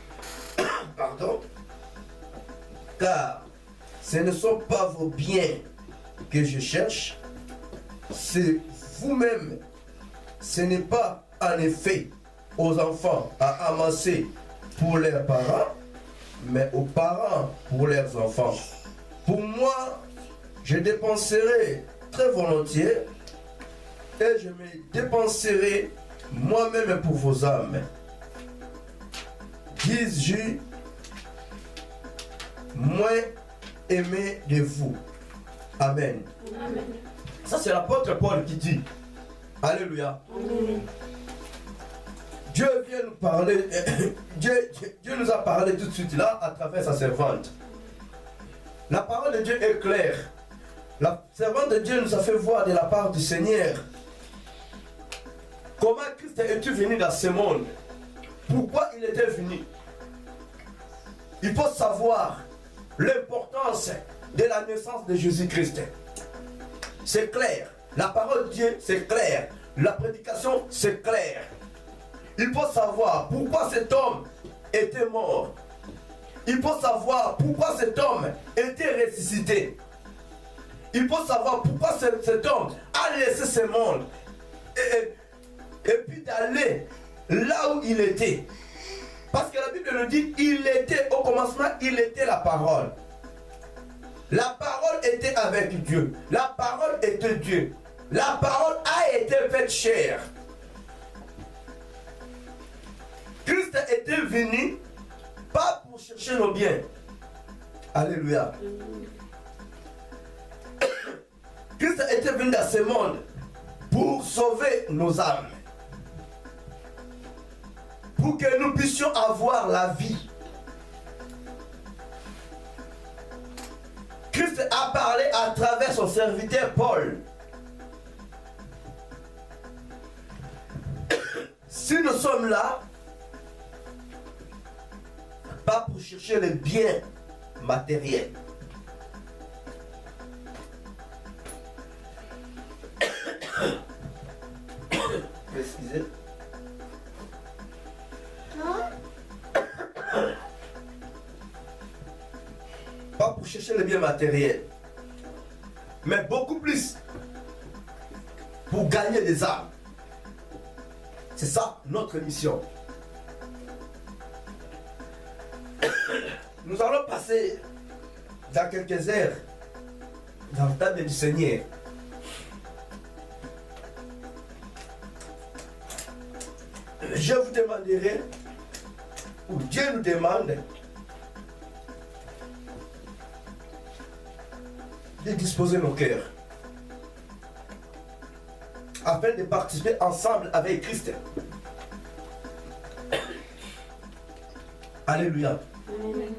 ce ne sont pas vos biens que je cherche, c'est vous-même. Ce n'est pas en effet aux enfants à amasser pour leurs parents, mais aux parents pour leurs enfants. Pour moi, je dépenserai très volontiers et je me dépenserai moi-même pour vos âmes. Dis-je, moins aimé de vous. Amen. Amen. Ça, c'est l'apôtre Paul qui dit. Alléluia. Amen. Dieu vient nous parler, Dieu nous a parlé tout de suite là à travers sa servante. La parole de Dieu est claire. La servante de Dieu nous a fait voir de la part du Seigneur comment Christ est venu dans ce monde. Pourquoi il était venu. Il faut savoir l'importance de la naissance de Jésus-Christ. C'est clair. La parole de Dieu, c'est clair. La prédication, c'est clair. Il faut savoir pourquoi cet homme était mort. Il faut savoir pourquoi cet homme était ressuscité. Il faut savoir pourquoi cet homme a laissé ce monde. Et puis d'aller là où il était. Parce que la Bible nous dit, il était, au commencement, il était la parole. La parole était avec Dieu. La parole était Dieu. La parole a été faite chair. Christ était venu pas pour chercher nos biens. Alléluia. Christ était venu dans ce monde pour sauver nos âmes. Pour que nous puissions avoir la vie. Christ a parlé à travers son serviteur Paul. Si nous sommes là, pas pour chercher les biens matériels. Pas pour chercher les biens matériels. Mais beaucoup plus pour gagner des âmes. C'est ça notre mission. Nous allons passer dans quelques heures dans le table du Seigneur. Je vous demanderai, ou Dieu nous demande, de disposer nos cœurs afin de participer ensemble avec Christ. Alléluia. Amen.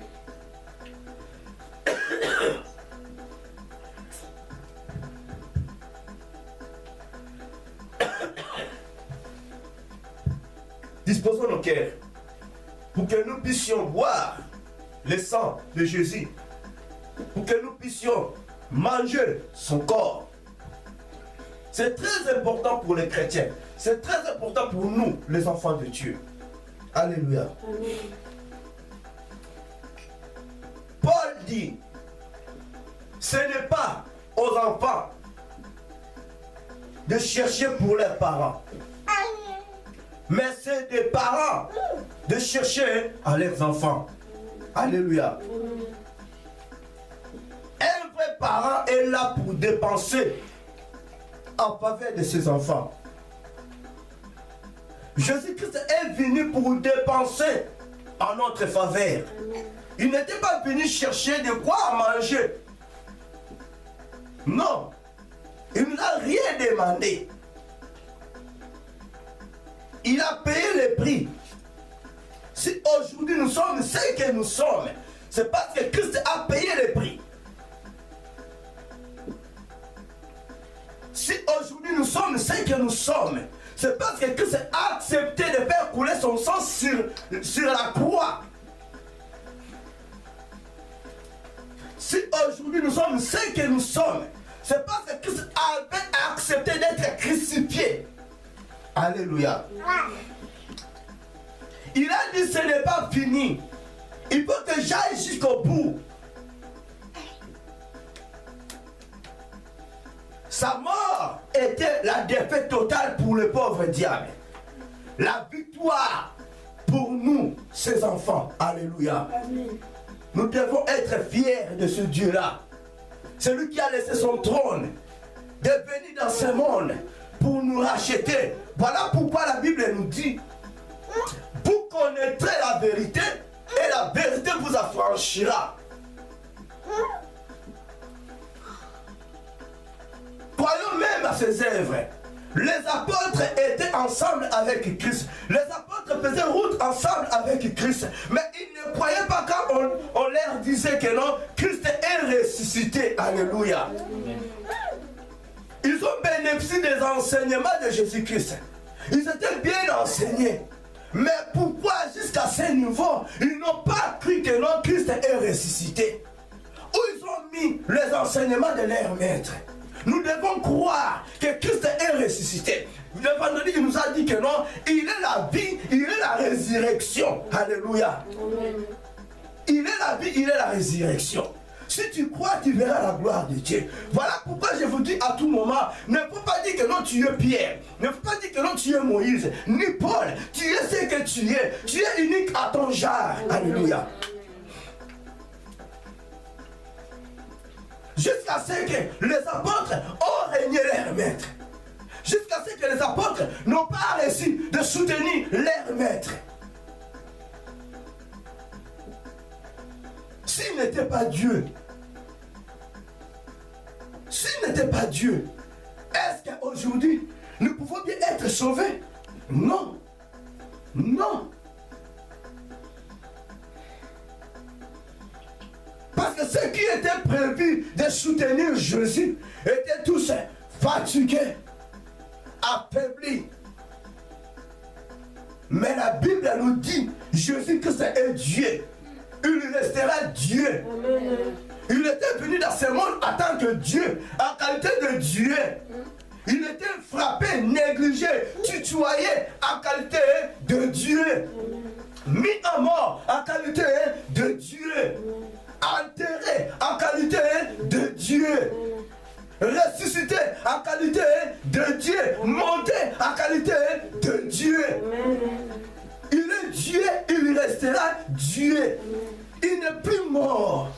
Disposons nos cœurs pour que nous puissions boire le sang de Jésus, pour que nous puissions manger son corps. C'est très important pour les chrétiens, c'est très important pour nous, les enfants de Dieu. Alléluia. Amen. Paul dit, ce n'est pas aux enfants de chercher pour leurs parents, mais c'est des parents de chercher à leurs enfants. Alléluia. Un vrai parent est là pour dépenser en faveur de ses enfants. Jésus-Christ est venu pour dépenser en notre faveur. Il n'était pas venu chercher de quoi manger. Non. Il ne nous a rien demandé. Il a payé le prix. Si aujourd'hui nous sommes ce que nous sommes, c'est parce que Christ a payé le prix. Si aujourd'hui nous sommes ce que nous sommes, c'est parce que Christ a accepté de faire couler son sang sur la croix. Si aujourd'hui nous sommes ce que nous sommes, c'est parce que Christ avait accepté d'être crucifié. Alléluia. Il a dit ce n'est pas fini. Il faut que j'aille jusqu'au bout. Sa mort était la défaite totale pour le pauvre diable. La victoire pour nous, ses enfants. Alléluia. Amen. Nous devons être fiers de ce Dieu-là. Celui qui a laissé son trône, de venir dans ce monde pour nous racheter. Voilà pourquoi la Bible nous dit, vous connaîtrez la vérité et la vérité vous affranchira. Croyons même à ses œuvres. Les apôtres étaient ensemble avec Christ. Les apôtres faisaient route ensemble avec Christ. Mais ils ne croyaient pas quand on leur disait que non, Christ est ressuscité. Alléluia. Ils ont bénéficié des enseignements de Jésus-Christ. Ils étaient bien enseignés. Mais pourquoi jusqu'à ce niveau, ils n'ont pas cru que non, Christ est ressuscité? Où ils ont mis les enseignements de leur maître? Nous devons croire que Christ est ressuscité. Le vendredi, il nous a dit que non, il est la vie, il est la résurrection. Alléluia. Il est la vie, il est la résurrection. Si tu crois, tu verras la gloire de Dieu. Voilà pourquoi je vous dis à tout moment, ne faut pas dire que non, tu es Pierre. Ne faut pas dire que non, tu es Moïse, ni Paul. Tu es ce que tu es. Tu es unique à ton genre. Alléluia. Jusqu'à ce que les apôtres ont régné leur maître. Jusqu'à ce que les apôtres n'ont pas réussi de soutenir leur maître. S'il n'était pas Dieu, est-ce qu'aujourd'hui nous pouvons bien être sauvés? Non. Non. Parce que ceux qui étaient prévus de soutenir Jésus étaient tous fatigués, affaiblis. Mais la Bible nous dit, Jésus-Christ est Dieu. Il restera Dieu. Amen. Il était venu dans ce monde en tant que Dieu, en qualité de Dieu. Il était frappé, négligé, tutoyé en qualité de Dieu. Mis à mort en qualité de Dieu. Enterré ressuscité en qualité de Dieu, monté en qualité de Dieu. Il est Dieu, il restera Dieu. Il n'est plus mort.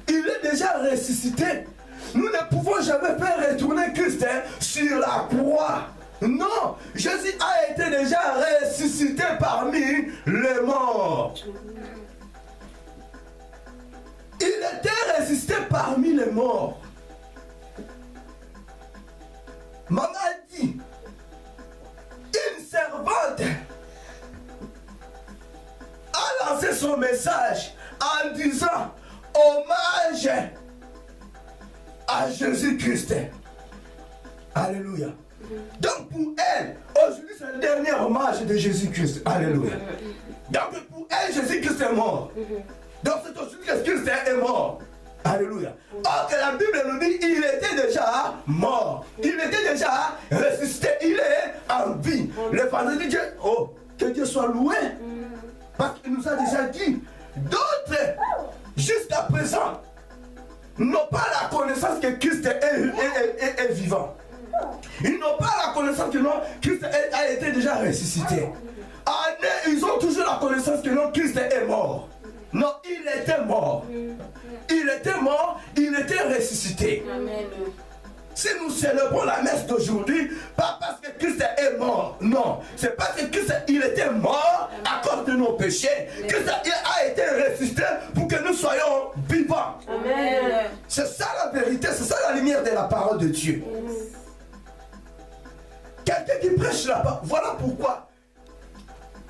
Il est déjà ressuscité. Nous ne pouvons jamais faire retourner Christ sur la croix. Non, Jésus a été déjà ressuscité parmi les morts. Il était ressuscité parmi les morts. Maman a dit, une servante a lancé son message en disant hommage à Jésus-Christ. Alléluia. Donc pour elle, aujourd'hui c'est le dernier hommage de Jésus-Christ. Alléluia. Donc pour elle, Jésus-Christ est mort. Donc c'est aujourd'hui que Christ est mort. Alléluia. Or que la Bible nous dit, il était déjà mort. Il était déjà ressuscité. Il est en vie. Le vendredi Dieu, oh, que Dieu soit loué. Parce qu'il nous a déjà dit, d'autres, jusqu'à présent, n'ont pas la connaissance que Christ est vivant. Ils n'ont pas la connaissance que non, Christ a été déjà ressuscité. Ils ont toujours la connaissance que non, Christ est mort. Non, il était mort. Il était mort, il était ressuscité. Amen. Si nous célébrons la messe d'aujourd'hui, pas parce que Christ est mort, non. C'est parce que Christ il était mort à cause de nos péchés. Christ a été ressuscité pour que nous soyons vivants. Amen. C'est ça la vérité, c'est ça la lumière de la parole de Dieu. Quelqu'un qui prêche la parole, voilà pourquoi.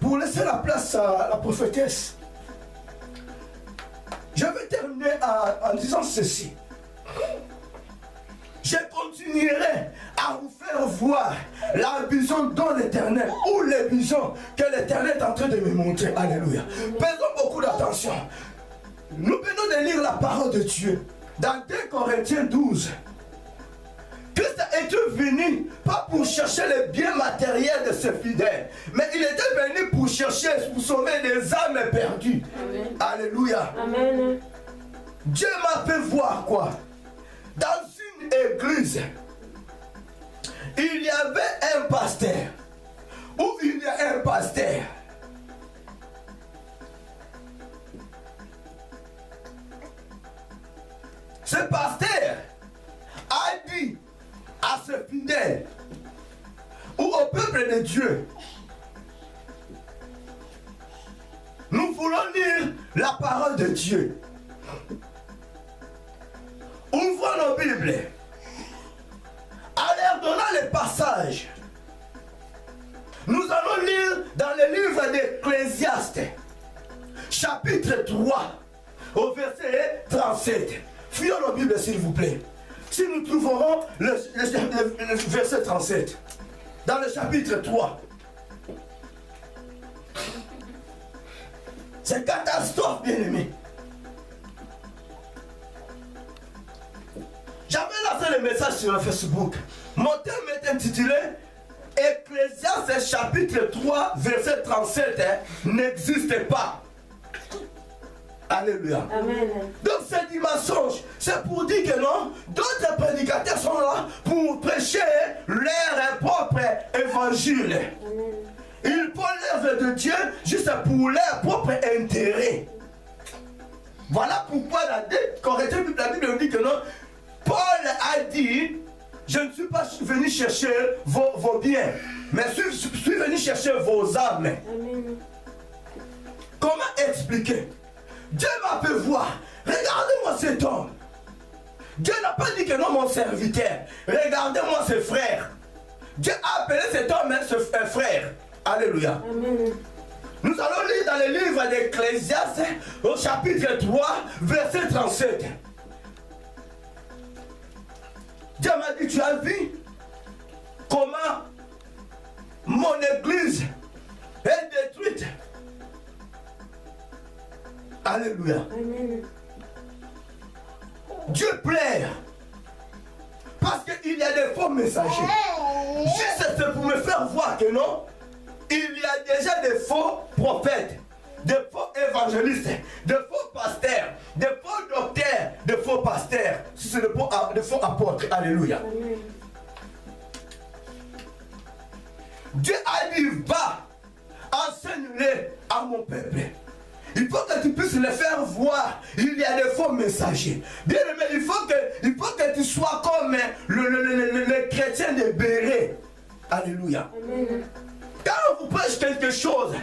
Pour laisser la place à la prophétesse. Je vais terminer en disant ceci. Je continuerai à vous faire voir la vision dans l'Éternel ou les visions que l'Éternel est en train de me montrer. Alléluia. Faisons beaucoup d'attention. Nous venons de lire la parole de Dieu dans 2 Corinthiens 12. Christ est venu pas pour chercher les biens matériels de ses fidèles, mais il était venu pour chercher, pour sauver des âmes perdues. Amen. Alléluia. Amen. Dieu m'a fait voir quoi? Dans une église, il y avait un pasteur, ou il y a un pasteur. Ce pasteur a dit à ses fidèles ou au peuple de Dieu, nous voulons lire la parole de Dieu. Ouvrons nos Bibles. En leur donnant les passages, nous allons lire dans le livre d'Ecclésiaste, chapitre 3, au verset 37. Fuyons nos Bibles, s'il vous plaît. Si nous trouverons le verset 37, dans le chapitre 3. C'est catastrophe, bien-aimé. J'avais lancé le message sur le Facebook. Mon thème est intitulé Ecclésiaste chapitre 3, verset 37 n'existe pas. Alléluia. Amen. Donc c'est du mensonge. C'est pour dire que non, d'autres prédicateurs sont là pour prêcher leur propre évangile. Amen. Ils font l'œuvre de Dieu juste pour leur propre intérêt. Voilà pourquoi la Bible dit que non, Paul a dit, je ne suis pas venu chercher vos biens, mais je suis venu chercher vos âmes. Amen. Comment expliquer? Dieu m'a fait voir. Regardez-moi cet homme. Dieu n'a pas dit que non, mon serviteur. Regardez-moi ses frères. Dieu a appelé cet homme un frère. Alléluia. Amen. Nous allons lire dans le livre d'Ecclésiaste au chapitre 3, verset 37. Dieu m'a dit, tu as vu comment mon église est détruite. Alléluia. Amen. Dieu plaire. Parce qu'il y a des faux messagers. Juste pour me faire voir que non, il y a déjà des faux prophètes, des faux évangélistes, des faux pasteurs, des faux docteurs, des faux pasteurs, si c'est de faux apôtres. Alléluia. Amen. Dieu a dit, va, enseigne-les à mon peuple. Il faut que tu puisses les faire voir. Il y a des faux messagers. Bien aimé, il faut que tu sois comme le chrétien de Béret. Alléluia. Amen. Quand on vous prêche quelque chose,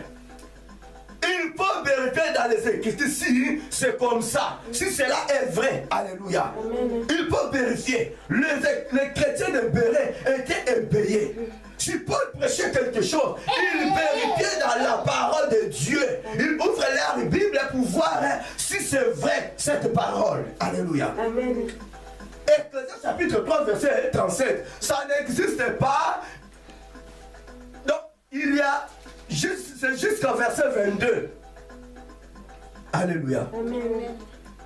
il faut vérifier dans les Écritures si c'est comme ça, si cela est vrai. Alléluia. Amen. Il faut vérifier. Les chrétiens de Béret étaient éveillés. Si Paul prêchait quelque chose, il vérifiait dans la parole de Dieu. Il ouvre la Bible pour voir si c'est vrai cette parole. Alléluia. Amen. Ecclésiaste chapitre 3, verset 37. Ça n'existe pas. Donc, il y a c'est jusqu'au verset 22. Alléluia. Amen.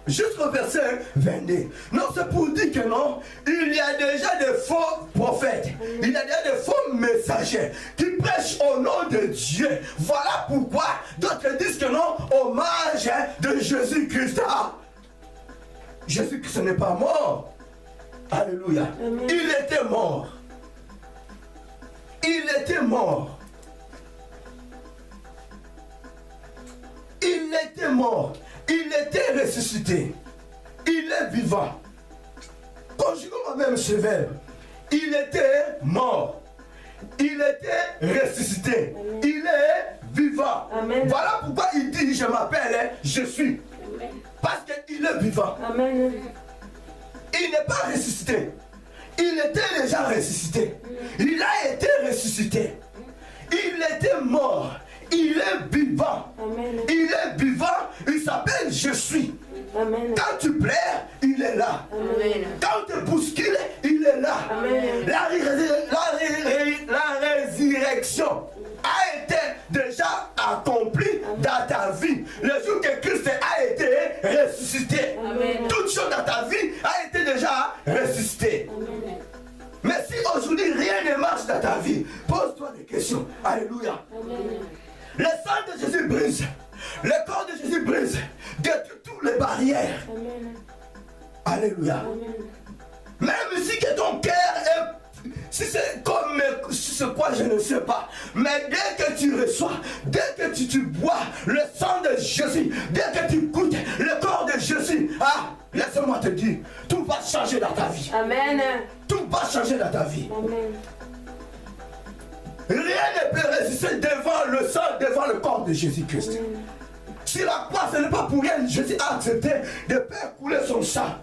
Jusqu'au verset 22. Non, c'est pour dire que non, il y a déjà des faux prophètes. Il y a déjà des faux messagers qui prêchent au nom de Dieu. Voilà pourquoi d'autres disent que non, hommage de Jésus-Christ. Ah, Jésus-Christ n'est pas mort. Alléluia. Amen. Il était mort. Il était mort. Il était mort. Il était ressuscité. Il est vivant. Conjuguons même ce verbe. Il était mort. Il était ressuscité. Amen. Il est vivant. Amen. Voilà pourquoi il dit je m'appelle, je suis. Amen. Parce qu'il est vivant. Amen. Il n'est pas ressuscité. Il était déjà ressuscité. Il a été ressuscité. Il était mort. Il est vivant. Amen. Il est vivant. Il s'appelle je suis. Amen. Quand tu pleures, il est là. Amen. Quand tu bouscules, il est là. Amen. La résurrection a été déjà accomplie dans ta vie. Le jour que Christ a été ressuscité. Amen. Toute chose dans ta vie a été déjà ressuscitée. Amen. Mais si aujourd'hui rien ne marche dans ta vie, pose-toi des questions. Alléluia. Amen. Le sang de Jésus brise. Le corps de Jésus brise. Détruit toutes les barrières. Amen. Alléluia. Amen. Même si que ton cœur est... Si c'est comme ce quoi je ne sais pas. Mais dès que tu reçois, dès que tu bois le sang de Jésus, dès que tu goûtes le corps de Jésus, ah, laisse-moi te dire, tout va changer dans ta vie. Amen. Tout va changer dans ta vie. Amen. Rien ne peut résister devant le sang, devant le corps de Jésus-Christ. Si la croix, ce n'est pas pour rien, Jésus a accepté de faire couler son sang.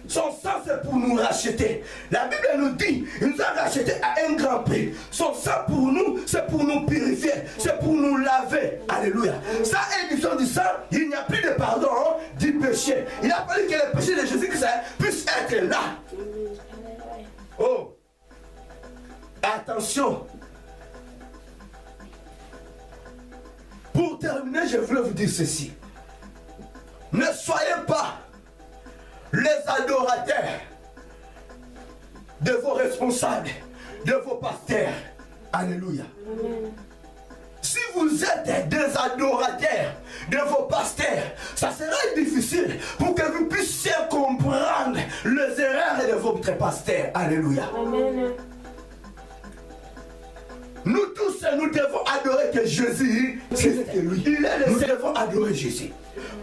Son sang, c'est pour nous racheter. La Bible nous dit, il nous a racheté à un grand prix. Son sang pour nous, c'est pour nous purifier, c'est pour nous laver. Alléluia. Sans édition du sang, il n'y a plus de pardon du péché. Il a fallu que le péché de Jésus-Christ puisse être là. Oh, attention. Pour terminer, je voulais vous dire ceci. Ne soyez pas les adorateurs de vos responsables, de vos pasteurs. Alléluia. Amen. Si vous êtes des adorateurs de vos pasteurs, ça sera difficile pour que vous puissiez comprendre les erreurs de votre pasteur. Alléluia. Amen. Nous tous, nous devons adorer que Jésus, c'est lui. Il est le... Nous devons adorer Jésus.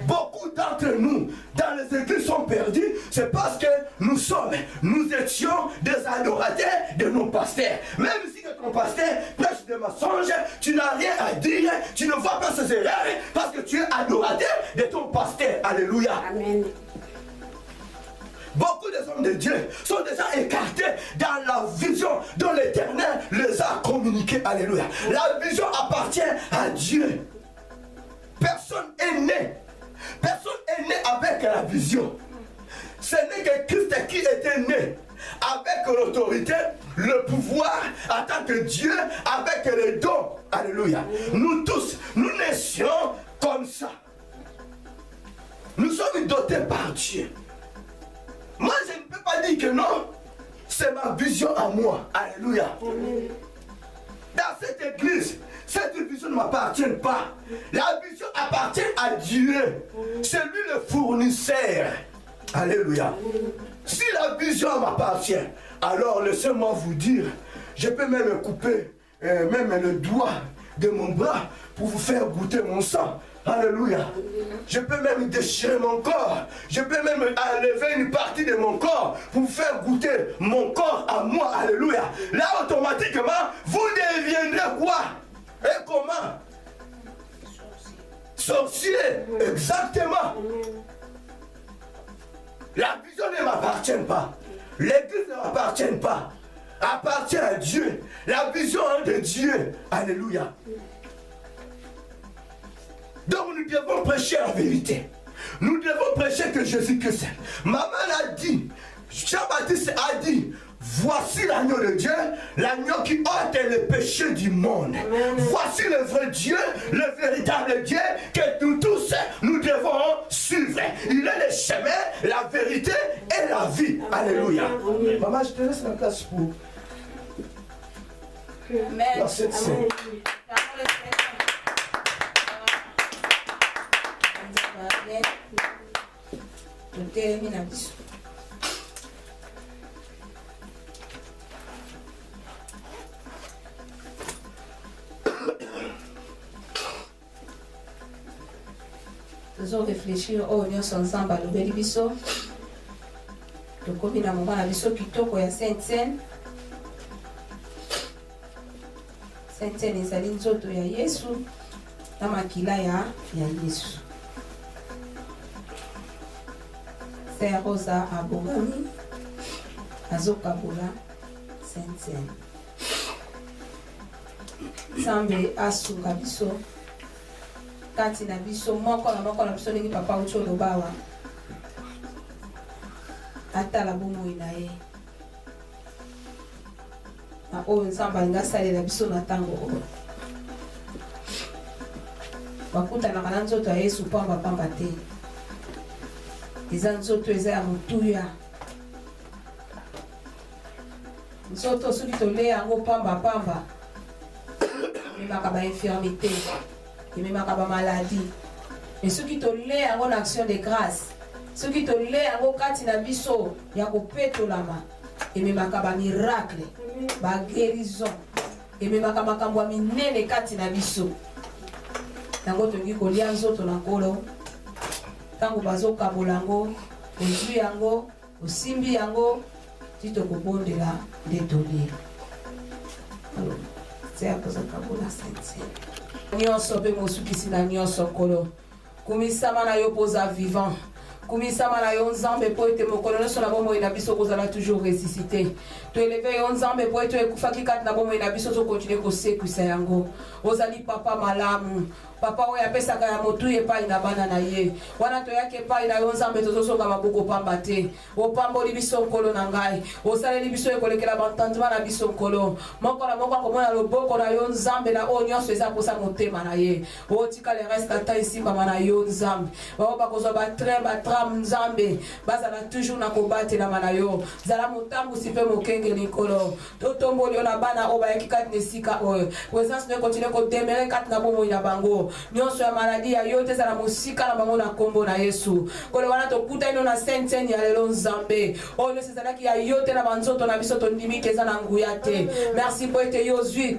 Beaucoup d'entre nous, dans les églises, sont perdus. C'est parce que nous étions des adorateurs de nos pasteurs. Même si ton pasteur prêche des mensonges, tu n'as rien à dire, tu ne vois pas ses erreurs, parce que tu es adorateur de ton pasteur. Alléluia. Amen. Beaucoup des hommes de Dieu sont déjà écartés dans la vision dont l'Éternel les a communiqués. Alléluia. La vision appartient à Dieu. Personne est né. Personne est né avec la vision. Ce n'est que Christ qui était né avec l'autorité, le pouvoir en tant que Dieu, avec les dons. Alléluia. Nous tous, nous naissions comme ça. Nous sommes dotés par Dieu. Moi, je ne peux pas dire que non, c'est ma vision à moi. Alléluia. Amen. Dans cette église, cette vision ne m'appartient pas. La vision appartient à Dieu. C'est lui le fournisseur. Alléluia. Si la vision m'appartient, alors laissez-moi vous dire, je peux même couper même le doigt de mon bras pour vous faire goûter mon sang. Alléluia. Je peux même déchirer mon corps. Je peux même enlever une partie de mon corps pour vous faire goûter mon corps à moi. Alléluia. Là, automatiquement, vous deviendrez quoi? Et comment? Sorcier. Exactement. La vision ne m'appartient pas. L'église ne m'appartient pas. Appartient à Dieu. La vision de Dieu. Alléluia. Donc nous devons prêcher la vérité. Nous devons prêcher que Jésus-Christ. Maman a dit, Jean-Baptiste a dit, voici l'agneau de Dieu, l'agneau qui ôte les péchés du monde. Amen. Voici le vrai Dieu, le véritable Dieu que nous tous, nous devons suivre. Il est le chemin, la vérité et la vie. Amen. Alléluia. Amen. Maman, je te laisse la place pour... Amen. La cette scène. Nous réfléchir au nyonso ensemble alobeli biso tokomi na moma na biso kitoko ya Sainte Seine. Sainte Seine ezali nzoto ya Yesu na makila ya Yesu. Sœur Rosa abongami azokabola Sainte Seine. Nzambe asunga biso kati na biso moko na biso ndenge papa uti olobawa atala bomoi na ye na oyo Nzambe alingi asalela biso na ntango oyo bakutanaka na nzoto ya Yesu pamba te. Eza nzoto eza ya motuya, nzoto soki toleya yango pamba ememaka bainfirmité, ememaka bamaladie. Mais soki toleya yango na action de grâce, soki toleya yango kati na biso ya kopetolama, ememaka bamiracle, baguérison, ememaka makambo ya minene kati na biso. Yango tongi kolia nzoto na nkolo tango bazokabola yango ozwi yango osimbi yango tito kobondela nde tolia. Tia kozokabola Sainte nyonso mpe mosukisi na nyonso nkolo kumisama na yo poza vivant, kumisama na yo Nzambe po ete mokolo nyonso na bomoi na biso kozala toujours ressuscité. Toeleve yo Nzambe po ete ekufaki kati na bomoi na biso tokontinue kosekwisa yango. Ozali papa malamu, papa oyo apesaka ya motu epai na bana na ye. Wana toyaki epai na yo Nzambe tozosonga maboko pamba te. Opamboli biso nkolo na ngai, osaleli biso ekolekela bantandima na biso nkolo. Moko na moko akomona loboko na yo Nzambe na oyo nyonso eza posa motema na ye. Otika le reste ata esimbama na yo Nzambe. Bao bakozwa batrin batram Nzambe bazala toujours na kobatela na yo. Zala motambusi mpe mokengeli nkolo. Totomboli yo na bana oyo bayaki kati na esika oyo. Présence ne continue kodemere kati na bomoi na bango. Nyonso ya maladi ya yo te zala mosika na bango na kombo na Yesu. Kole wana tokuta ino na Sainte Seine ya lelo Nzambe. Oyo nyonso ezalaki ya yo te na banzoto na biso tondimiki eza na nguya te. Merci po ete yo zwi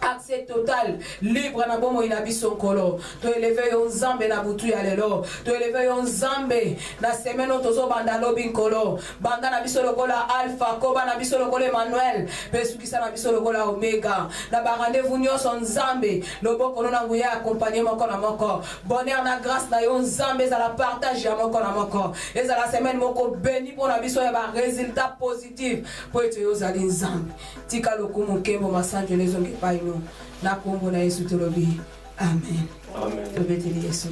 accès total libre na bomoi na biso nkolo. To eleve yo Nzambe na butu ya lelo, to eleve yo Nzambe na semaine tozo banda lobi nkolo, banda na biso lokola Alpha, koba na biso lokola Emmanuel, pesukisa na biso lokola Omega. Na ba rendez-vous nyonso Nzambe loboko na nguya accompagner moko na moko. Bonheur na grâce na yo Nzambe za la partage ya moko na moko. Eza la semaine moko béni pour na biso ya ba résultat positif po ete yo zali Nzambe. Tika lokumu kembo masanjo lezo ngepa ino. Na kombo na Yesu tolobi. Amen. Amen. Tobeteli Yesu.